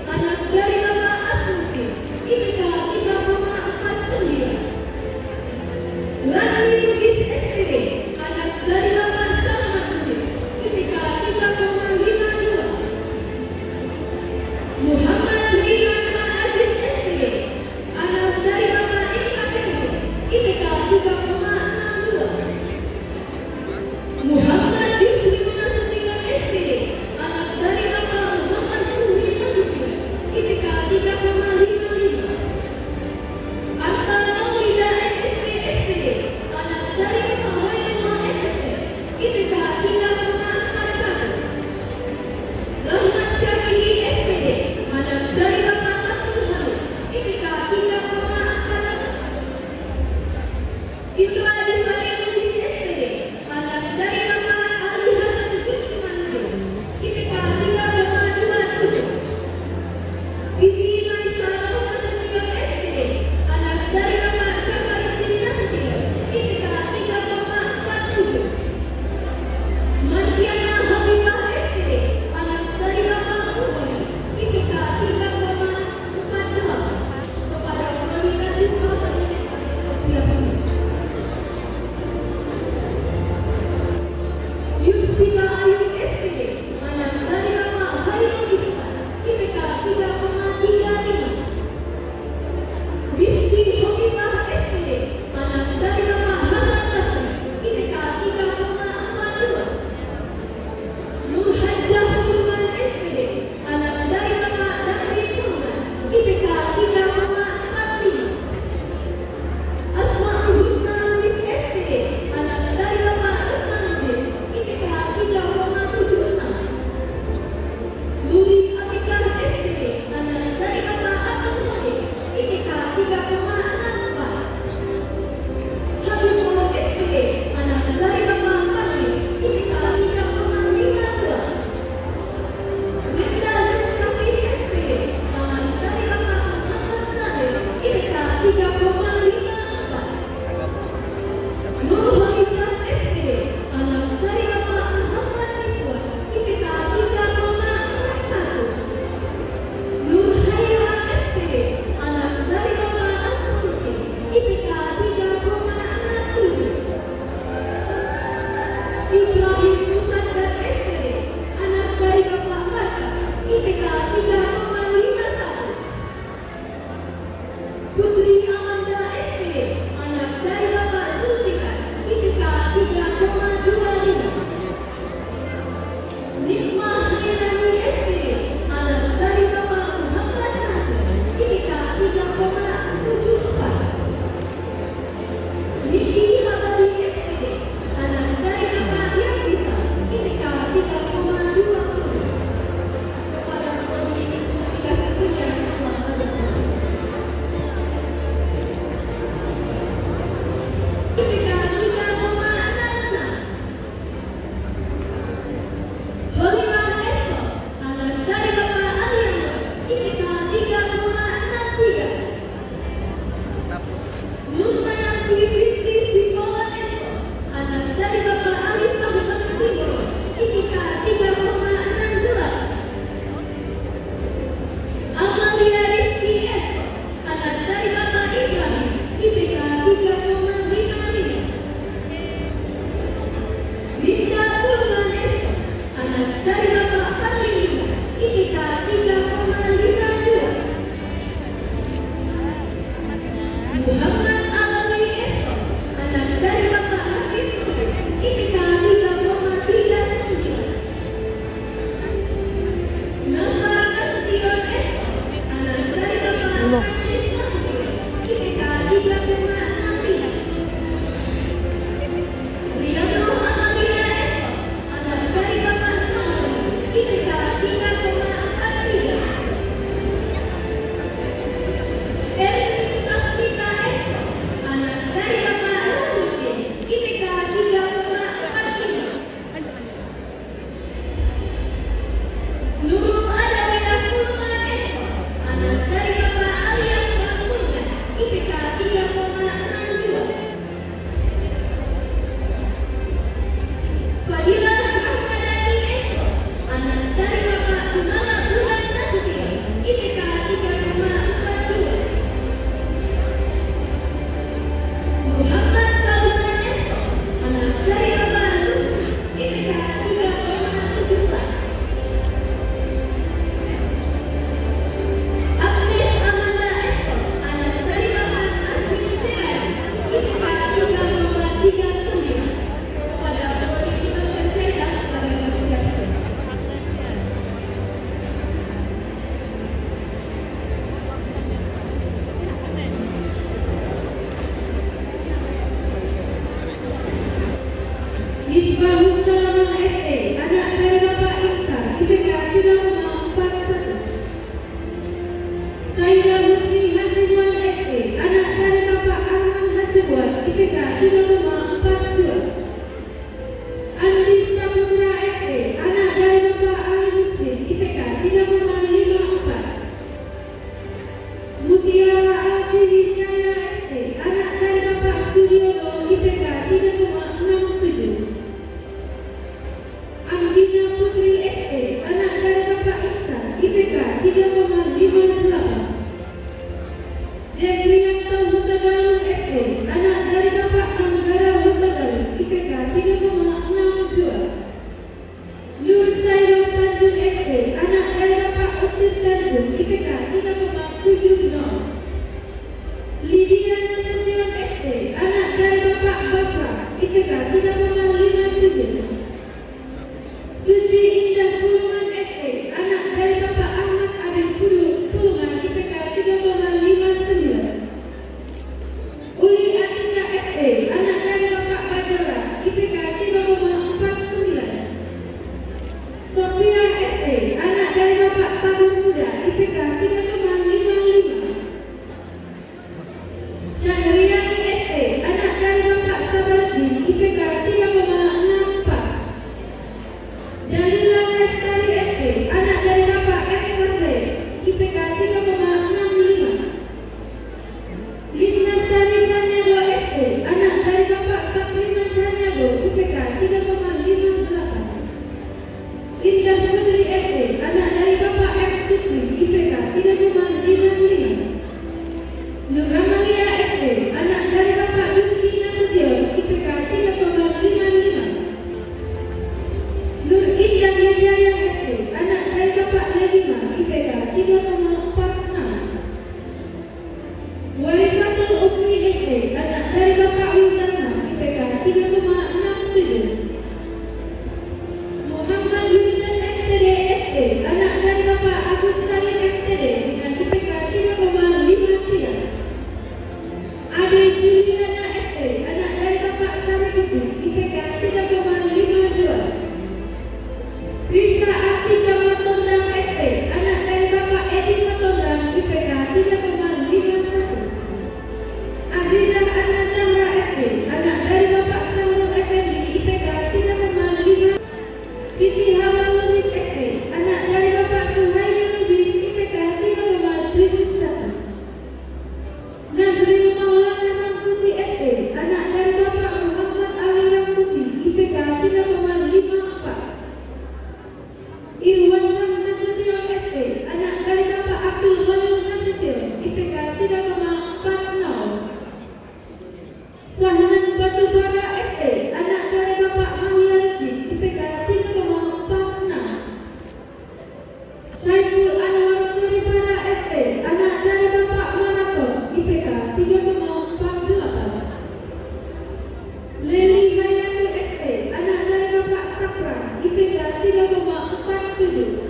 anak dari Bapak Asmufi, IPK 3,49. Lani Lubis SPD, anak dari Bapak Dinda Purman S, anak dari Bapak Harlina, IPK 3,52. Muhammad Alawi S, anak dari Bapak Hafiz, IPK 3,39. Nasa Nasution S, anak dari Bapak Hafiz, IPK 3,63. Riyadul Amalia S, anak dari Bapak Samri, IPK 3,43. Erwin Sasmita S, anak dari Bapak Rahudin, IPK 3,45. Nurul Adawiyah Purman S, anak dari Bapak Alias Purman, IPK 3,62. Fadilah Ahmadani S, anak dari Bapak Kumala Burhan Nasution, IPK 3,42. Muhammad Fauzan S, anak dari Bapak Zulfi, IPK 3,17. Agnes Amanda S, anak dari Bapak Azmi Jalan, IPK 3,39. Pada boleh kita bersedia pada persiapan. Nisbah Mussalamah SE, anak dari Bapak Iksan, IPK 3,41. Saida Muslim Hasibuan SE, anak dari Bapak Arman Hasibuan, IPK 3,42. Andi Saputra SE, anak dari Bapak Ali Muslim, IPK 3,54. Mutiara Al-Wijaya SE, anak dari Bapak Sudiono, IPK 3,67. Andina Putri SE, anak dari Bapak Iksan, IPK 3,58. Devrianto Hutagalung SE, anak dari Bapak Anggara 7.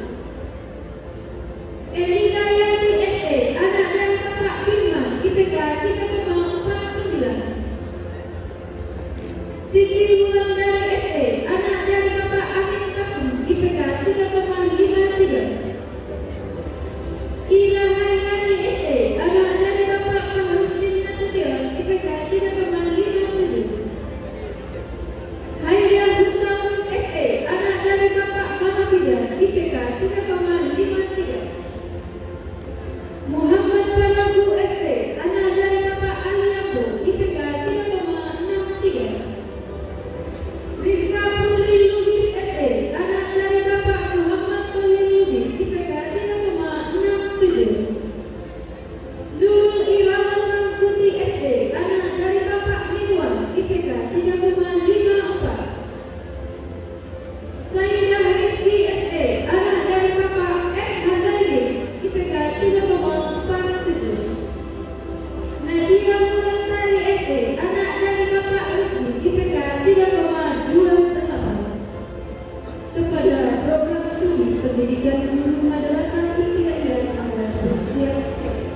Elina Yanti SE, anak dari Bapak Firman, IPK 3,49. Siti Wulandari SE, anak dari Bapak Amin Kasum, IPK 3,53. Ila Haryani SE, anak dari Bapak Fahrudin Nasution, IPK 3,57. Hairya Hutamun SE, anak dari Bapak Mahapida, IPK 3,53. Muhammad Balagu SE, anak dari Bapak Aliabu, IPK 3,63. Rizka Putri Lubis SE, anak dari Bapak Muhammad Khalil Lubis, IPK 3,67. Nurul Irawan Rangkuti SE, anak dari Bapak Ridwan, IPK 3,54. Saidah Rizki SE, anak dari Bapak M. Hazaini, IPK 3,47. Nadia Mulasari SE, anak dari Bapak Resi, IPK 3,28. Kepada program studi pendidikan guru madrasah ibtidaiyah agar bersiap-siap.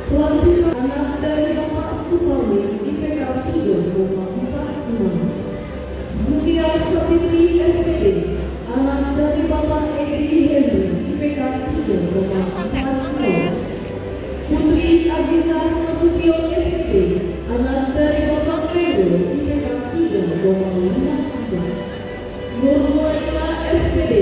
Pelantikan anak dari Bapak Suparmi, IPK 3,46. Zulia Sapitri SPD, anak dari Bapak Edi Henry, IPK 3,40. Putri Azizah Nasution SPD, anak dari Bapak Rego, IPK 3,54. Nurwaina SPD,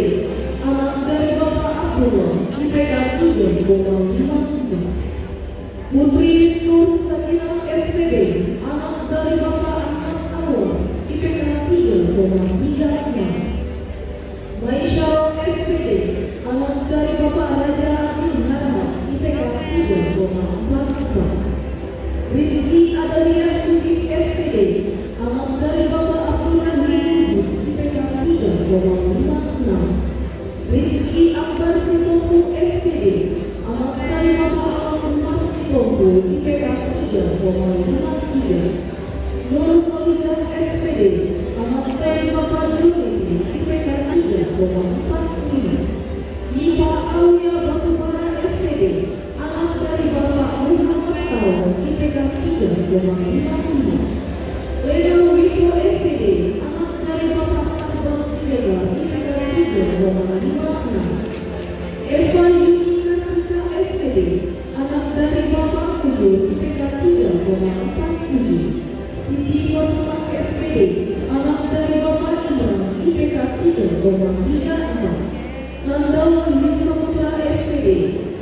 anak dari Bapak Abdullah, IPK 3,53. Putri Nur Sakinah SPD, anak dari Bapak Ahmad Anwar, IPK 3,36. Maisha SPD, anak dari Bapak Raja Amin Harahap, IPK 3,44. Rizky Adalia Lubis SPD, anak dari Bapak Abdul Rahim Lubis, IPK 3,56. Rizky Akbar Sitoku SPD, anak dari Bapak Almas Sitoku, IPK 3,53. Nur Khadijah SPD, anak dari Bapak Junaidi, IPK 3,45. Nima Aulia Batubara SPD, anak dari Bapak Muhammad Tawar, IPK 3,55. Lena Wiko SPD, anak dari Bapak Sabang Siregar, IPK 3,56. Eva Yuni Kartika SPD, anak dari Bapak Kudu, IPK 3,47. Siti Fatimah SPD, anak dari Bapak Imran, IPK 3,36. Nandawan Yusofutra SPD,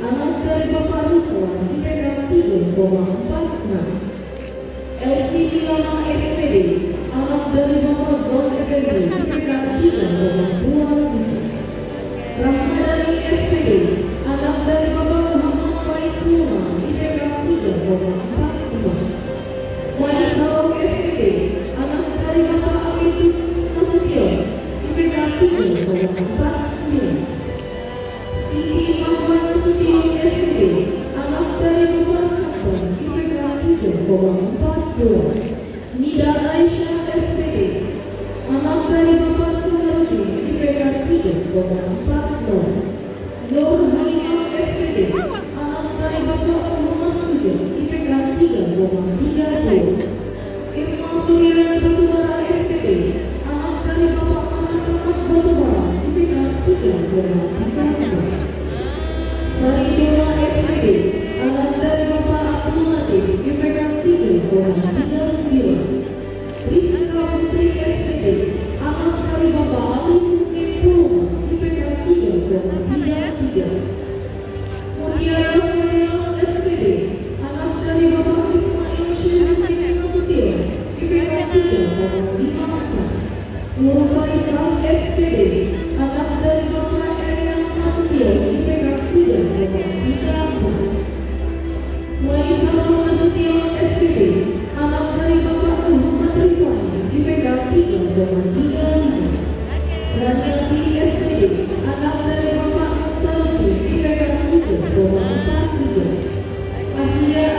anak dari Bapak Ruslan, IPK 3,46. Elsie Lama SPD, anak dari Bapak Zon Effendi, IPK 3,27. Rahmadani SPD, anak dari Bapak Muhammad Baik Nurma, IPK 3,42. Waisalong SPD, anak dari Bapak Amin Nasution, IPK 3,49. Siti Mahwan Nasution SPD, anak dari Bapak Sabon, IPK 3,42. Nida Aisyah SPD, anak dari Bapak Saharudin, IPK 3,40. Nur Halimah SPD, anak dari Bapak Muhammad Sugeng, IPK 3,30. Irma Suryani Batubara SPD, anak dari Bapak Ahmad Batubara, IPK 3,30. Saridona SPD, anak dari Bapak Abdul Latif, IPK 3,39. Rizka Putri SPD, anak dari Bapak Ali Mukim Puruma, IPK 3,33. Mutiara Khairul SPD, anak dari Bapak Ismail Syarifudin Nasution, IPK 3,54. Nur Faisal SPD, anak dari Bapak Erian Nasution, IPK 3,34. Waisalam Nasution SPD, anak dari Bapak Muhammad Rifani, IPK 3,35. Raniati SPD, anak dari Bapak Mukhtar, IPK 3,43. Asia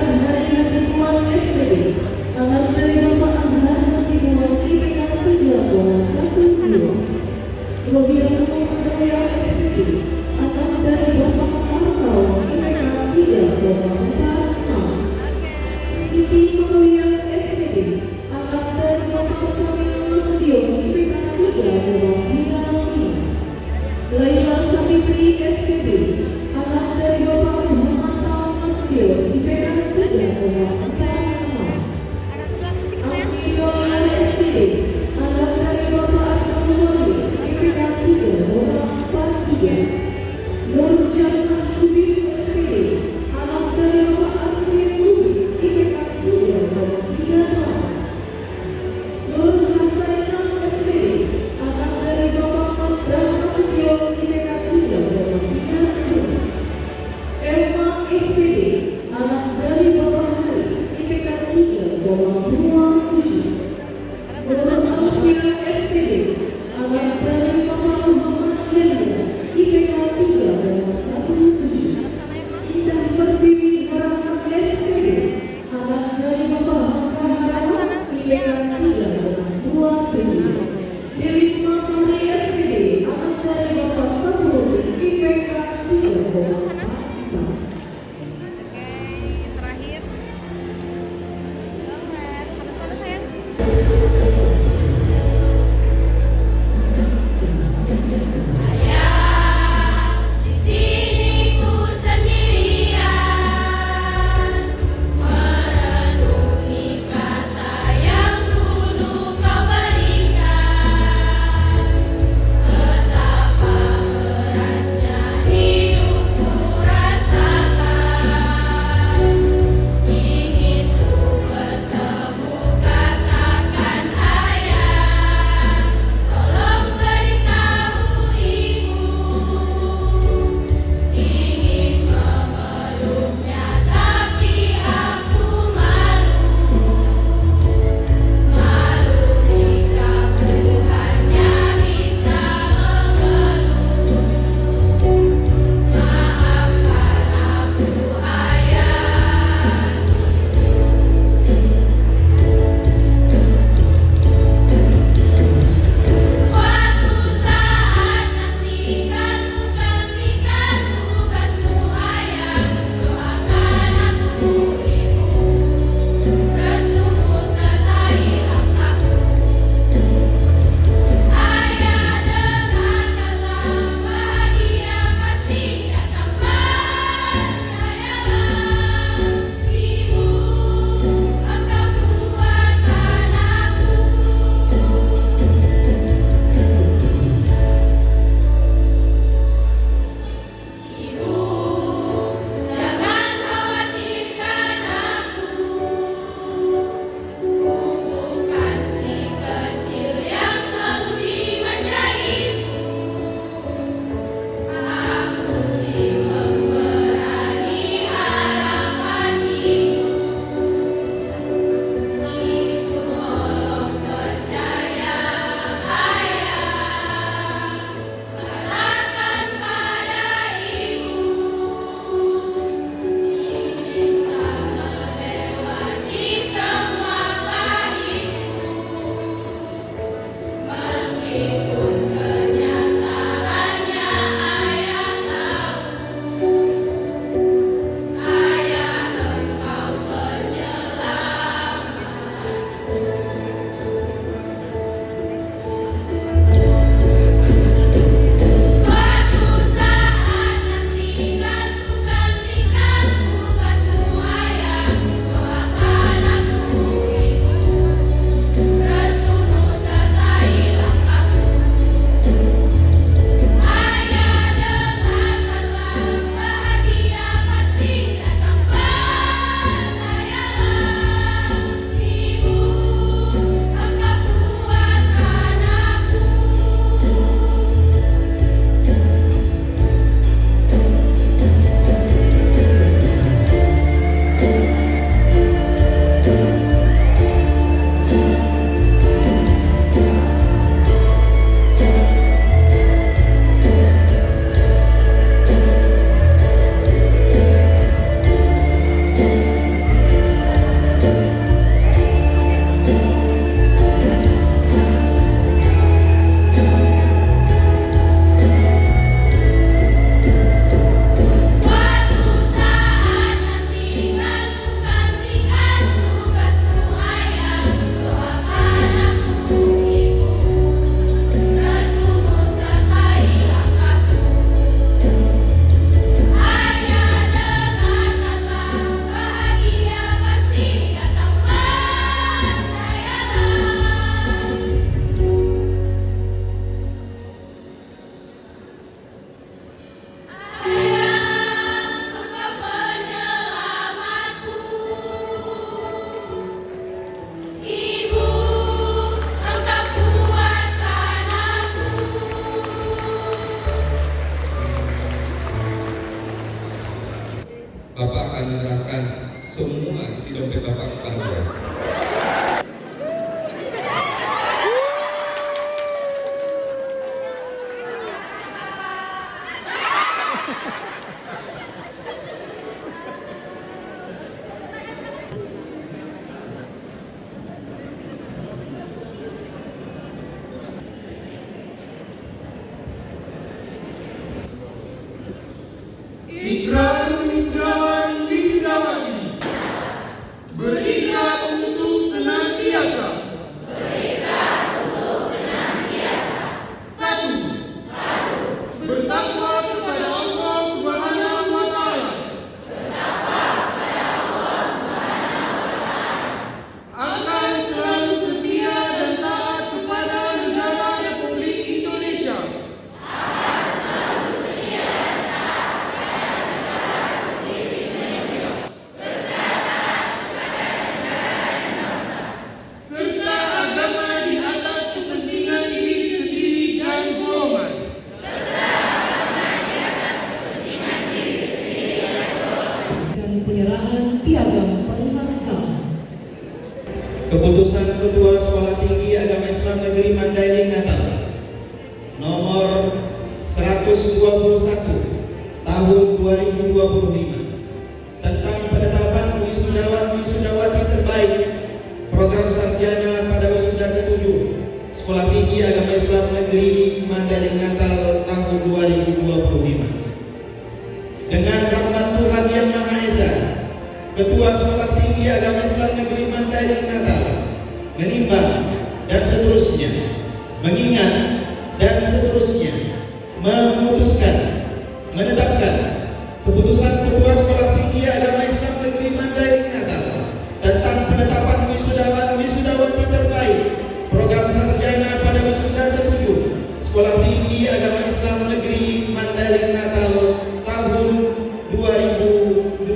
Bapak Ibu. Oke, terakhir. Banget. Sana-sana sayang. Di sini ku sendirian merenungi kata yang dulu kau berikan. Betapa beratnya hidupku rasakan. Ingin ku bertemu katakan ayah, tolong beritahu ibu. Ingin memeluknya tapi aku malu. Malu jika ku hanya bisa mengeluh. Maafkan aku ayah. Suatu saat nanti kamu gantikan tugasmu ayah. Doakan aku ibu, restumu sertai langkahku. Ayah dengarkanlah, bahagia pasti datang, percayalah. Ibu, engkau kuatkan aku. Ibu, jangan khawatirkan aku. Ku bukan si kecil yang selalu dimanjaimu. Aku si pemberani harapan ibu. Ibu tolong percaya ayah. Katakan pada ibu, ini bisa melewati semua pahitku. Meskipun kenyataannya ayah tahu, ayah engkau penyelamat. Suatu saat nanti aku gantikan tugasmu ayah. Doakan aku ibu, restumu sertai langkahku. Ayah dengarkanlah, bahagia pasti datang, percayalah. Ibu, engkau kuatkan aku. Suatu saat nanti aku gantikan tugasmu ayah. Doakan aku ibu, restumu sertai langkahku. Ayah dengarkanlah, bahagia pasti datang, percayalah. Ayah, engkau penyelamatku. Ibu, engkau kuatkan aku. Bapak akan menyerahkan semua isi dompet Bapak kepada beliau. Ikrar wisudawan wisudawati berikrar untuk senantiasa satu, bertakwa kepada Allah Subhanahu wa Ta'ala, akan selalu setia dan taat kepada negara Republik Indonesia, serta agama di atas kepentingan diri sendiri dan golongan. dan penyerahan piagam penghargaan. Keputusan Ketua Sekolah Tinggi Agama Islam Negeri Mandailing Natal nomor 121 tahun 2025 tentang penetapan wisudawan wisudawati terbaik program sarjana pada wisuda ke-7 Sekolah Tinggi Agama Islam Negeri Mandailing Natal tahun 2025. Dengan rahmat Tuhan Yang Maha Esa, Ketua Sekolah Tinggi Agama Islam Negeri Mandailing Natal menimbang dan seterusnya, mengingat dan seterusnya, memutuskan, menetapkan keputusan Ketua Sekolah Tinggi Agama Islam Negeri Mandailing Natal tentang penetapan wisudawan wisudawati terbaik program sarjana pada wisuda ke-7 Sekolah Tinggi Agama Islam Negeri Mandailing Natal tahun 2025.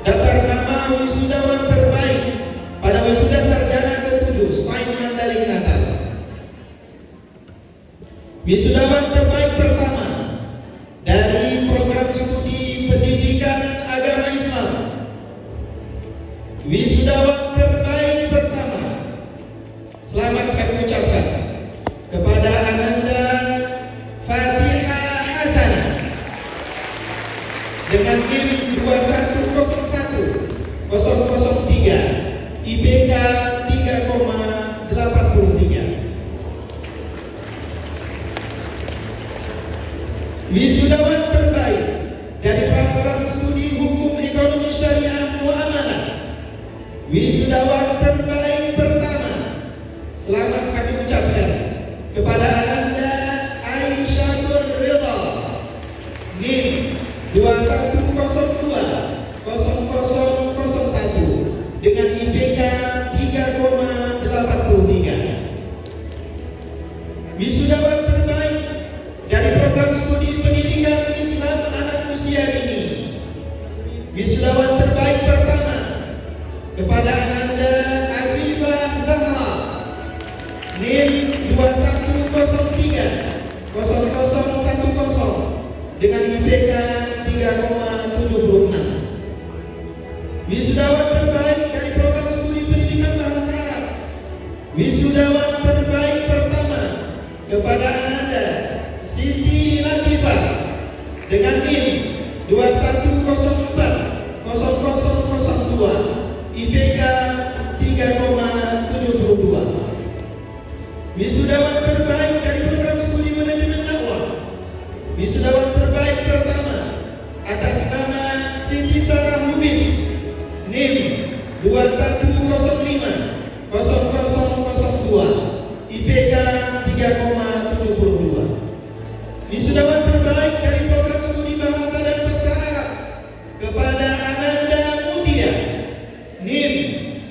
Daftar nama wisudawan terbaik pada wisuda sarjana ke-7 STAIN Mandailing Natal. Wisudawan terbaik pertama dari program studi pendidikan agama Islam. Wisudawan terbaik pertama, selamat kami ucapkan kepada Ananda Fatiha Hasanah dengan NIM 2101003 IPK 3,83. Wisudawan terbaik dari program studi hukum ekonomi syariah muamalah. Wisudawan terbaik pertama, selamat kami ucapkan kepada Ananda Aisyah Ridha NIM 21020001 dengan IPK 3,83. Wisudawan terbaik dari program studi pendidikan Islam anak usia dini. Wisudawan terbaik pertama kepada Ananda Azifah Zahra NIM 21030010 dengan IPK 3,76. Wisudawan terbaik dari program studi pendidikan bahasa Arab. Wisudawan terbaik pertama kepada Ananda Siti Latifah dengan NIM 21040002 IPK 3,72. Wisudawan terbaik dari program studi manajemen dakwah. Wisudawan terbaik pertama atas nama Siti Sarah Lubis NIM 21050002 IPK 3,72. Wisudawan terbaik dari program studi bahasa dan sastra Arab kepada Ananda Mutia NIM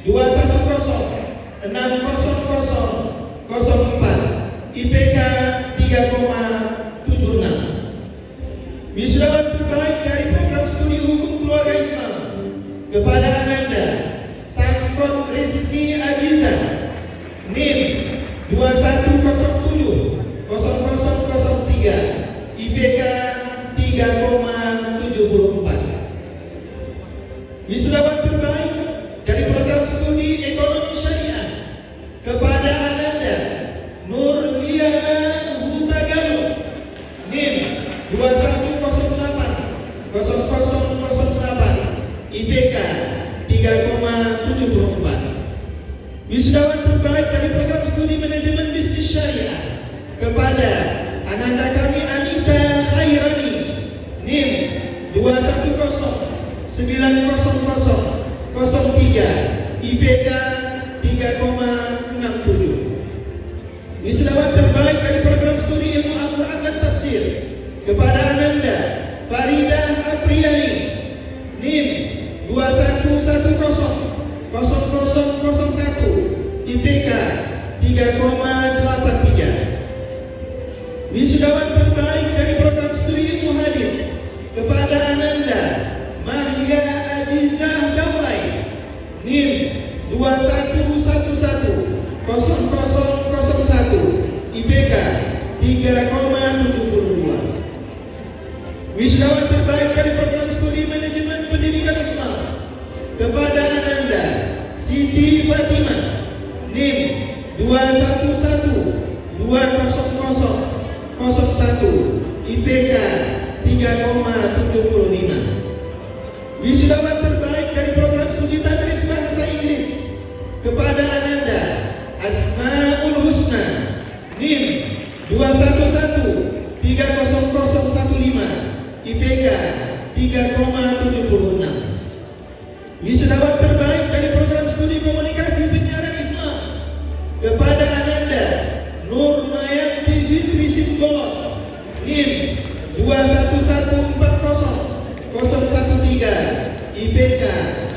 210600004 IPK 3,76. Wisudawan terbaik dari program studi hukum keluarga Islam kepada Ananda Sangkot Rizki Ajiza NIM 21070003 IPK 3,74. Wisudawan terbaik dari program studi ekonomi syariah kepada Ananda Nurliana Hutagalo NIM 21080008 IPK 3,74. Wisudawan terbaik dari program studi manajemen bisnis syariah kepada Ananda kami Anita Khairani, NIM 2109003, IPK 3,67. Wisudawan terbaik dari program studi ilmu Al-Quran dan Tafsir kepada Ananda Faridah Apriani, NIM 2110001, IPK 3,83. Wisudawan terbaik dari program studi ilmu hadis kepada Ananda Mahia Ajizah Dawai, NIM 2110001, IPK 3,72. Wisudawan terbaik dari program studi manajemen pendidikan Islam kepada Ananda Siti Fatimah, NIM 211200001, IPK 3,75. Wisudawan terbaik dari program studi tadris bahasa Inggris kepada Ananda Asmaul Husna, NIM 211300015, IPK 3,76. Wisudawan terbaik dari program studi komunikasi penyiaran Islam kepada Ananda Nur Mayanti Fitri Simbolon, NIM 211400013, IPK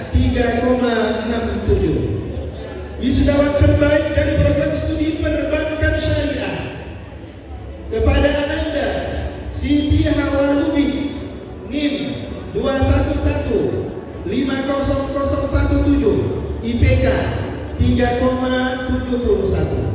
3,67. Wisudawan terbaik dari program studi perbankan syariah kepada Ananda Siti Hawa Lubis, NIM 211500017, IPK 3,71.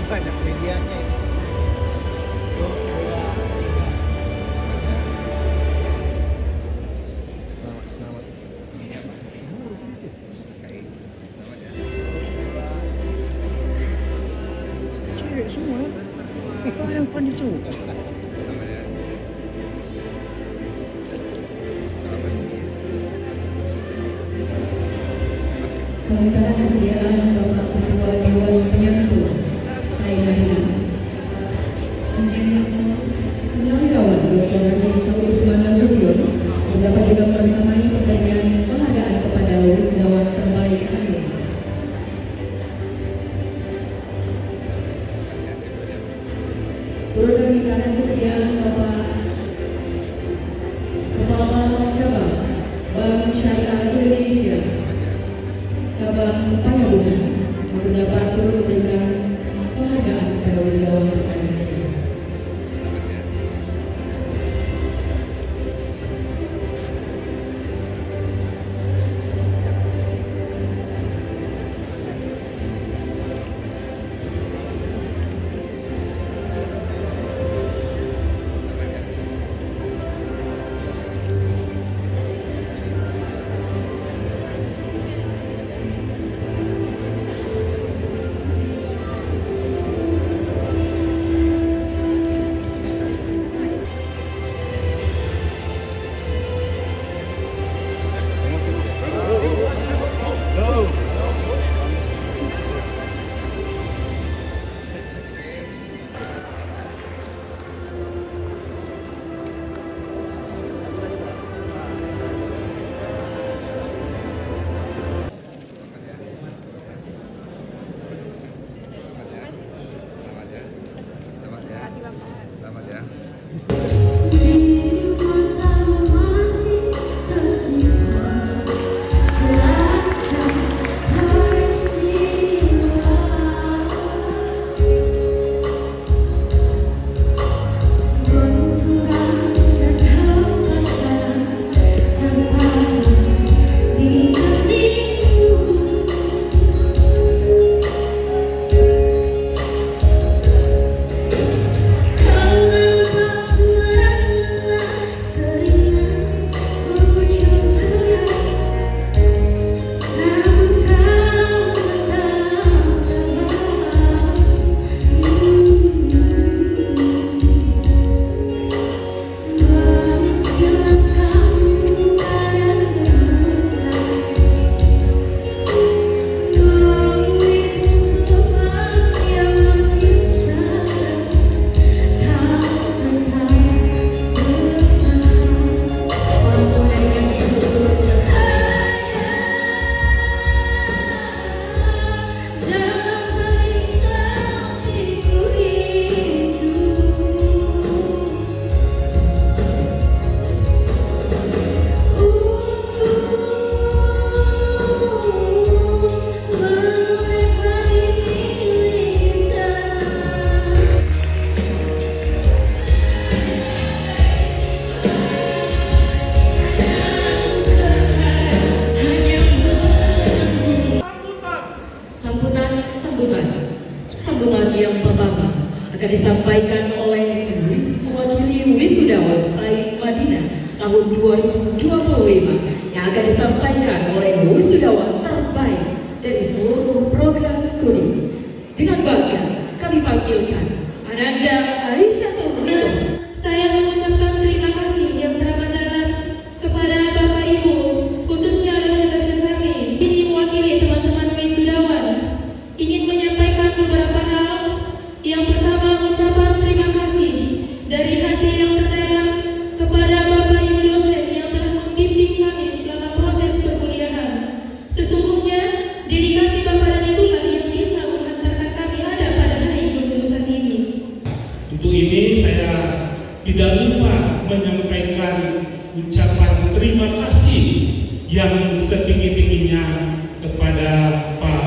Banyak medianya. Cewek semua. Yang pandai cu. Kami pada kesediaan Bapak Ketua Dewan Penyatu saya Nadina Purnawirawan Dr. Haji Saud Usman Nasution mendapat juga membersamai pertanyaan penghargaan kepada wisudawan terbaik kami. Turut kami pada kesediaan Bapak Kepala Cabang Bank Syariah Indonesia Cabang Panyabungan untuk dapat turut memberikan penghargaan kepada wisudawan terbaik ini. akan disampaikan oleh mewakili wisudawan STAI Madinah tahun 2025 yang akan disampaikan oleh wisudawan terbaik dari seluruh program studi. Dengan bangga kami panggilkan Ananda Aisyah Nurito. Saya mengucapkan terima kasih yang teramat dalam kepada Bapak Ibu, khususnya dosen-dosen kami. Ini mewakili teman-teman wisudawan ingin menyampaikan beberapa hal. Yang pertama, ucapan terima kasih dari hati yang terdalam kepada Bapak Ibu dosen yang telah membimbing kami selama proses perkuliahan. Sesungguhnya dedikasi Bapak dan itulah yang bisa menghantarkan kami ada pada hari kelulusan ini. Untuk ini saya tidak lupa menyampaikan ucapan terima kasih yang setinggi-tingginya kepada Pak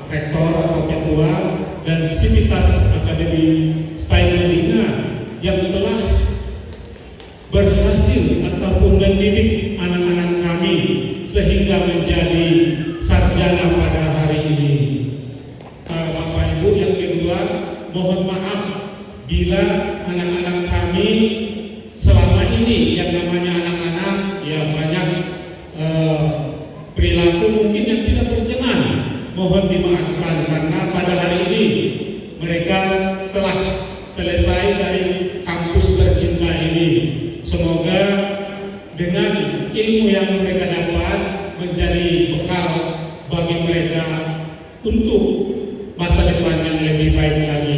Rektor atau Ketua dan Sivitas Akademi STAI Madinah yang telah berhasil ataupun mendidik anak-anak kami sehingga menjadi sarjana pada hari ini. Bapak Ibu, yang kedua, mohon maaf bila anak-anak kami selama ini yang namanya anak-anak ya banyak perilaku mungkin yang tidak berkenan. Mohon dimaafkan karena pada hari ini mereka telah selesai dari kampus tercinta ini. Semoga dengan ilmu yang mereka dapat menjadi bekal bagi mereka untuk masa depan yang lebih baik lagi.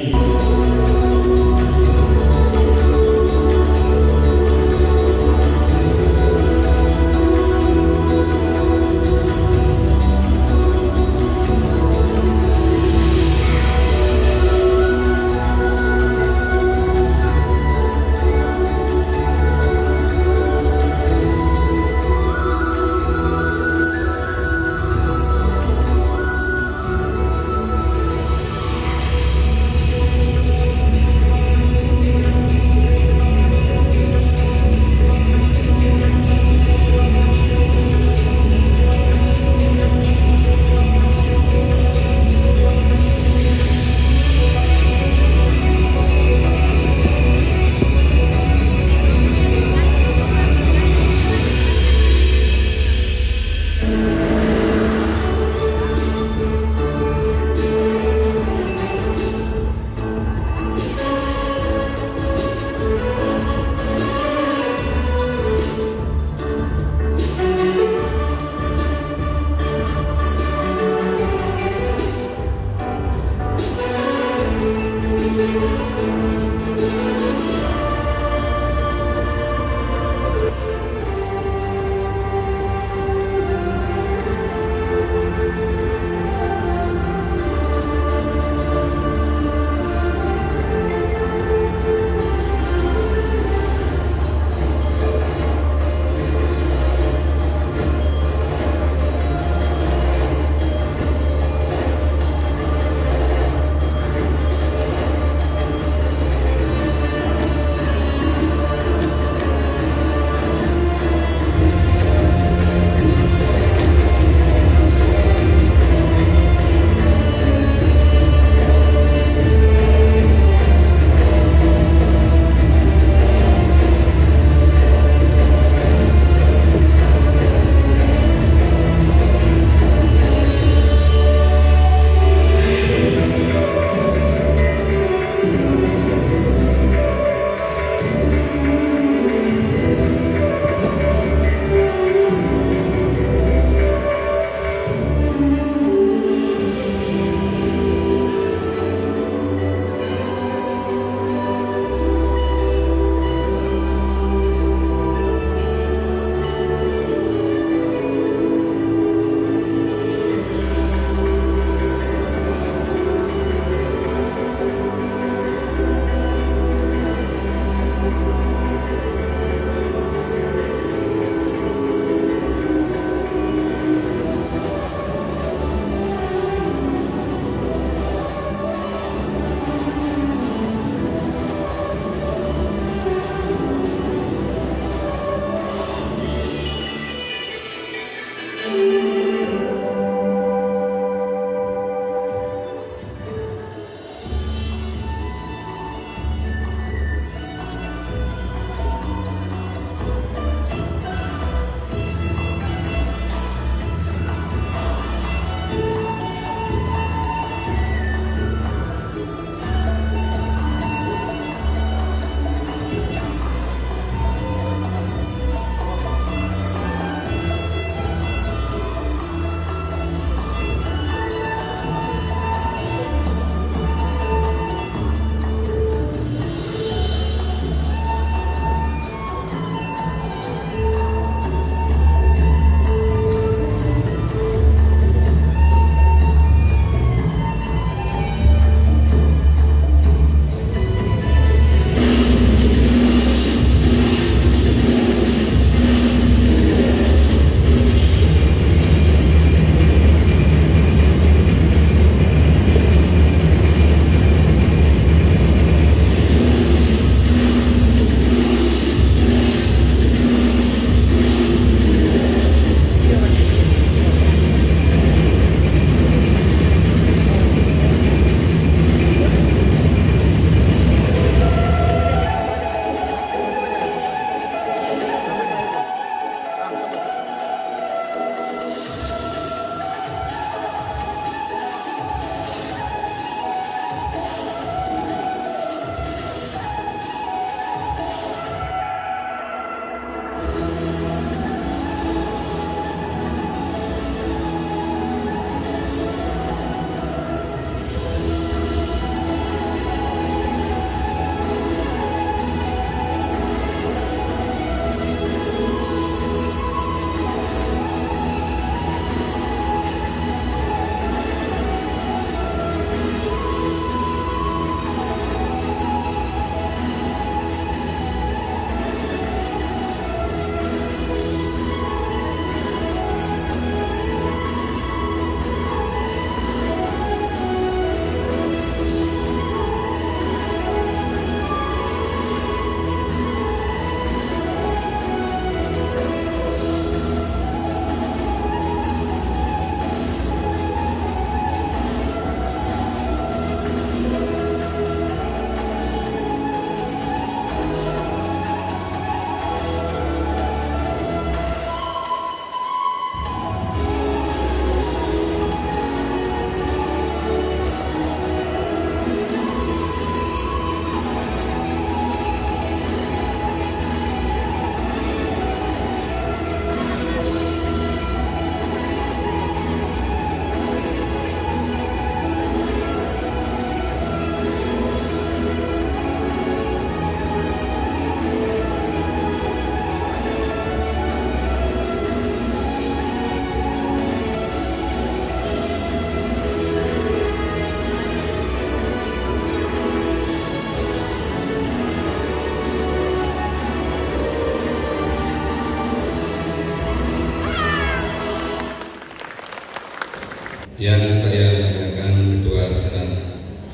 Yang saya muliakan Ketua Senat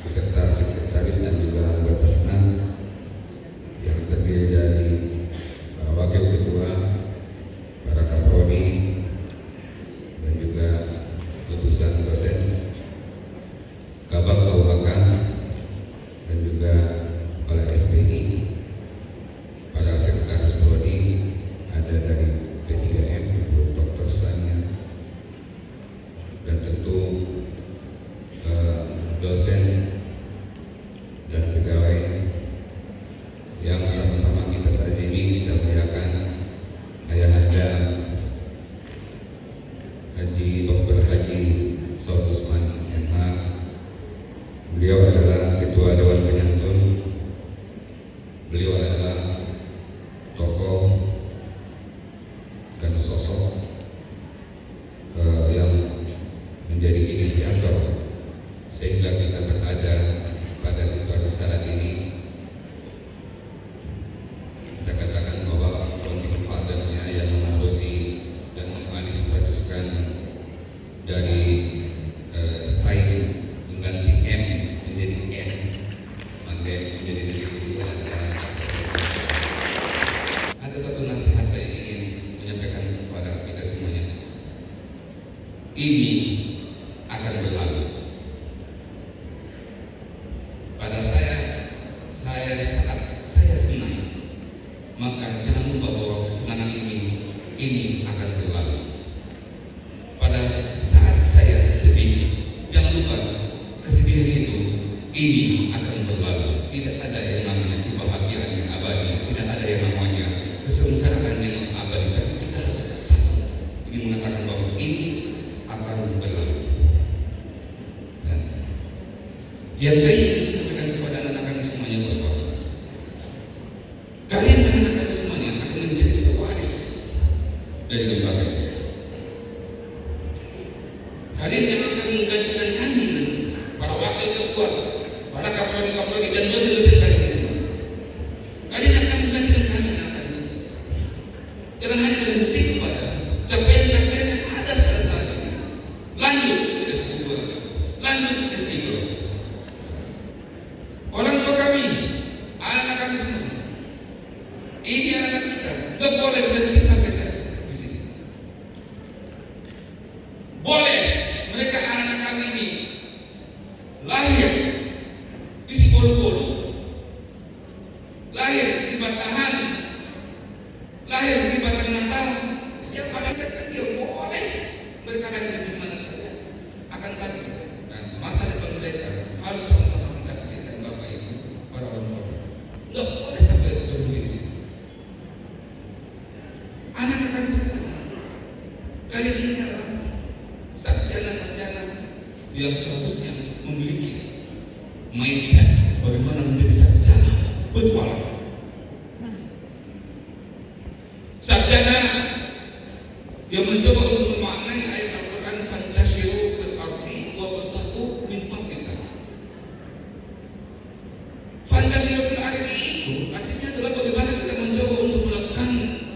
beserta Sekretaris dan juga anggota Senat yang terdiri dari Wakil Ketua, para Kaprodi, dan juga utusan dosen, Kabak UHK, dan juga Kepala SPI, para Sekretaris Prodi, ada dari P3M, Ibu Dr. Sanya, dan tentu dosen dan pegawai yang sama-sama kita takzimi, kita muliakan Ayahanda Haji Dr. Haji Saud Usman MH. Beliau adalah Ketua Dewan Penyantun. Beliau adalah tokoh dan sosok yang menjadi inisiator sehingga kita berada pada situasi saat ini. Kita katakan bahwa founding father-nya yang mengurusi dan mengalihstatuskan dari style mengganti M menjadi N, Mandel menjadi lebih ada satu nasihat saya ingin menyampaikan kepada kita semuanya. Ini akan berlalu. Pada saat saya senang, maka jangan lupa bahwa kesenangan ini akan berlalu. Pada saat saya sedih, jangan lupa kesedihan itu ini akan berlalu. Tidak ada yang namanya kebahagiaan yang abadi, tidak ada yang namanya kesengsaraan yang abadi. Tapi kita harus satu ingin mengatakan bahwa ini akan berlalu. Dan yang saya ingin sampaikan kepada anak-anak semuanya bahwa kalian anak-anak semuanya akan menjadi pewaris dari lembaga ini. Kalian yang akan menggantikan kami, para wakil ketua, para kaprodi dan dosen-dosen kalian semua. Kalian akan menggantikan kami anak-anak semua. Jangan hanya berhenti kepada capaian-capaian yang ada pada saat ini. Lanjut S2, lanjut S3. Orang tua kami, anak kami semua, ini anak kita, tidak boleh berhenti sampai di sini. Boleh mereka anak kami ini lahir di Sipolo, lahir di Batahan, lahir di Batang Natal, yang paling kecil boleh mereka lahir di mana saja. Akan kami dan masa depan mereka harus sama-sama kita berikan Bapak Ibu para orang tua. Tidak boleh sampai berhenti di sini. Anak kami semua, kalian ini adalah sarjana-sarjana yang seharusnya memiliki mindset bagaimana menjadi sarjana petualang. Sarjana yang mencoba untuk memaknai ayat Al-Quran, "Fantashiru fil ardi wabtaghu min fadlillah." Fantashiru fil ardi itu artinya adalah bagaimana kita mencoba untuk melakukan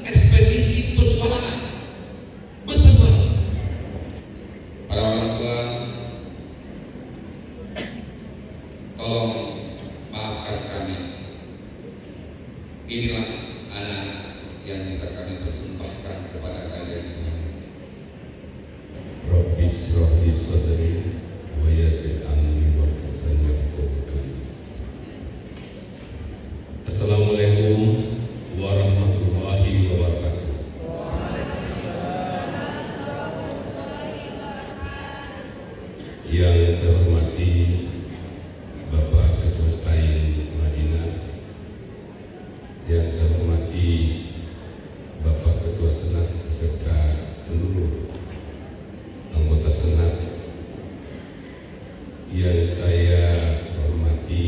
ekspedisi petualangan, berpetualang. Para orang tua, tolong maafkan kami. Inilah anak yang bisa kami persembahkan kepada kalian semua. Rabbis sadri wa yassir amri warzuqni min fadlik. Assalamualaikum warahmatullahi wabarakatuh. Yang saya hormati Bapak Ketua Stain Madinah, yang saya hormati Bapak Ketua Senat beserta seluruh anggota Senat, yang saya hormati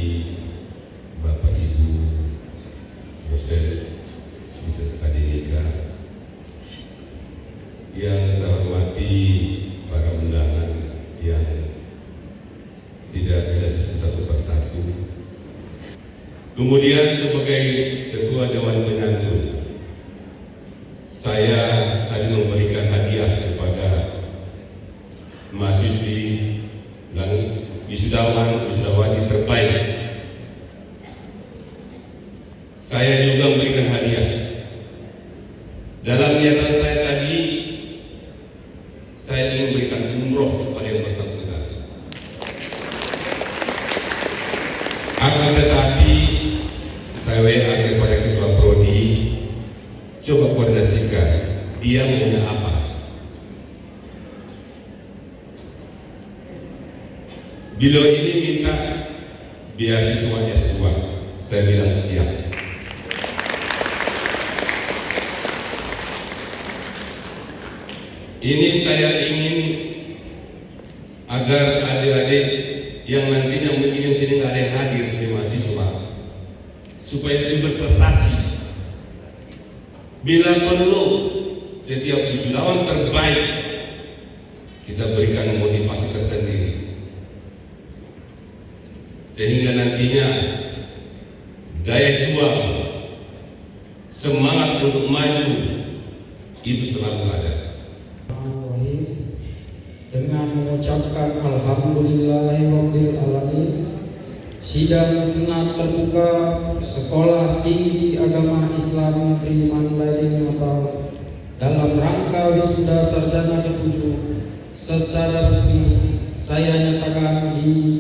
Bapak Ibu dosen Sumber Akademika, yang saya hormati para undangan yang tidak bisa satu persatu. Kemudian sebagai Ketua Dewan Penyantun, saya tadi memberikan hadiah kepada mahasiswi dan wisudawan, wisudawati terbaik. Saya juga memberikan hadiah. Dalam niatan saya tadi, saya ingin memberikan umroh kepada yang bersangkutan. Akan tetapi, saya WA kepada Ketua Prodi, coba koordinasikan dia maunya apa. Beliau ini minta beasiswa S2, saya bilang siap. Ini saya ingin agar adik-adik yang nantinya mungkin sini nggak ada yang hadir sebagai mahasiswa, supaya lebih berprestasi. Bila perlu, setiap wisudawan terbaik kita berikan motivasi tersendiri, sehingga nantinya daya juang, semangat untuk maju itu selalu ada. Dengan mengucapkan Alhamdulillahirabbil alamin, sidang senat terbuka Sekolah Tinggi Agama Islam Negeri Mandailing Natal dalam rangka wisuda sarjana ke-7 secara resmi saya nyatakan di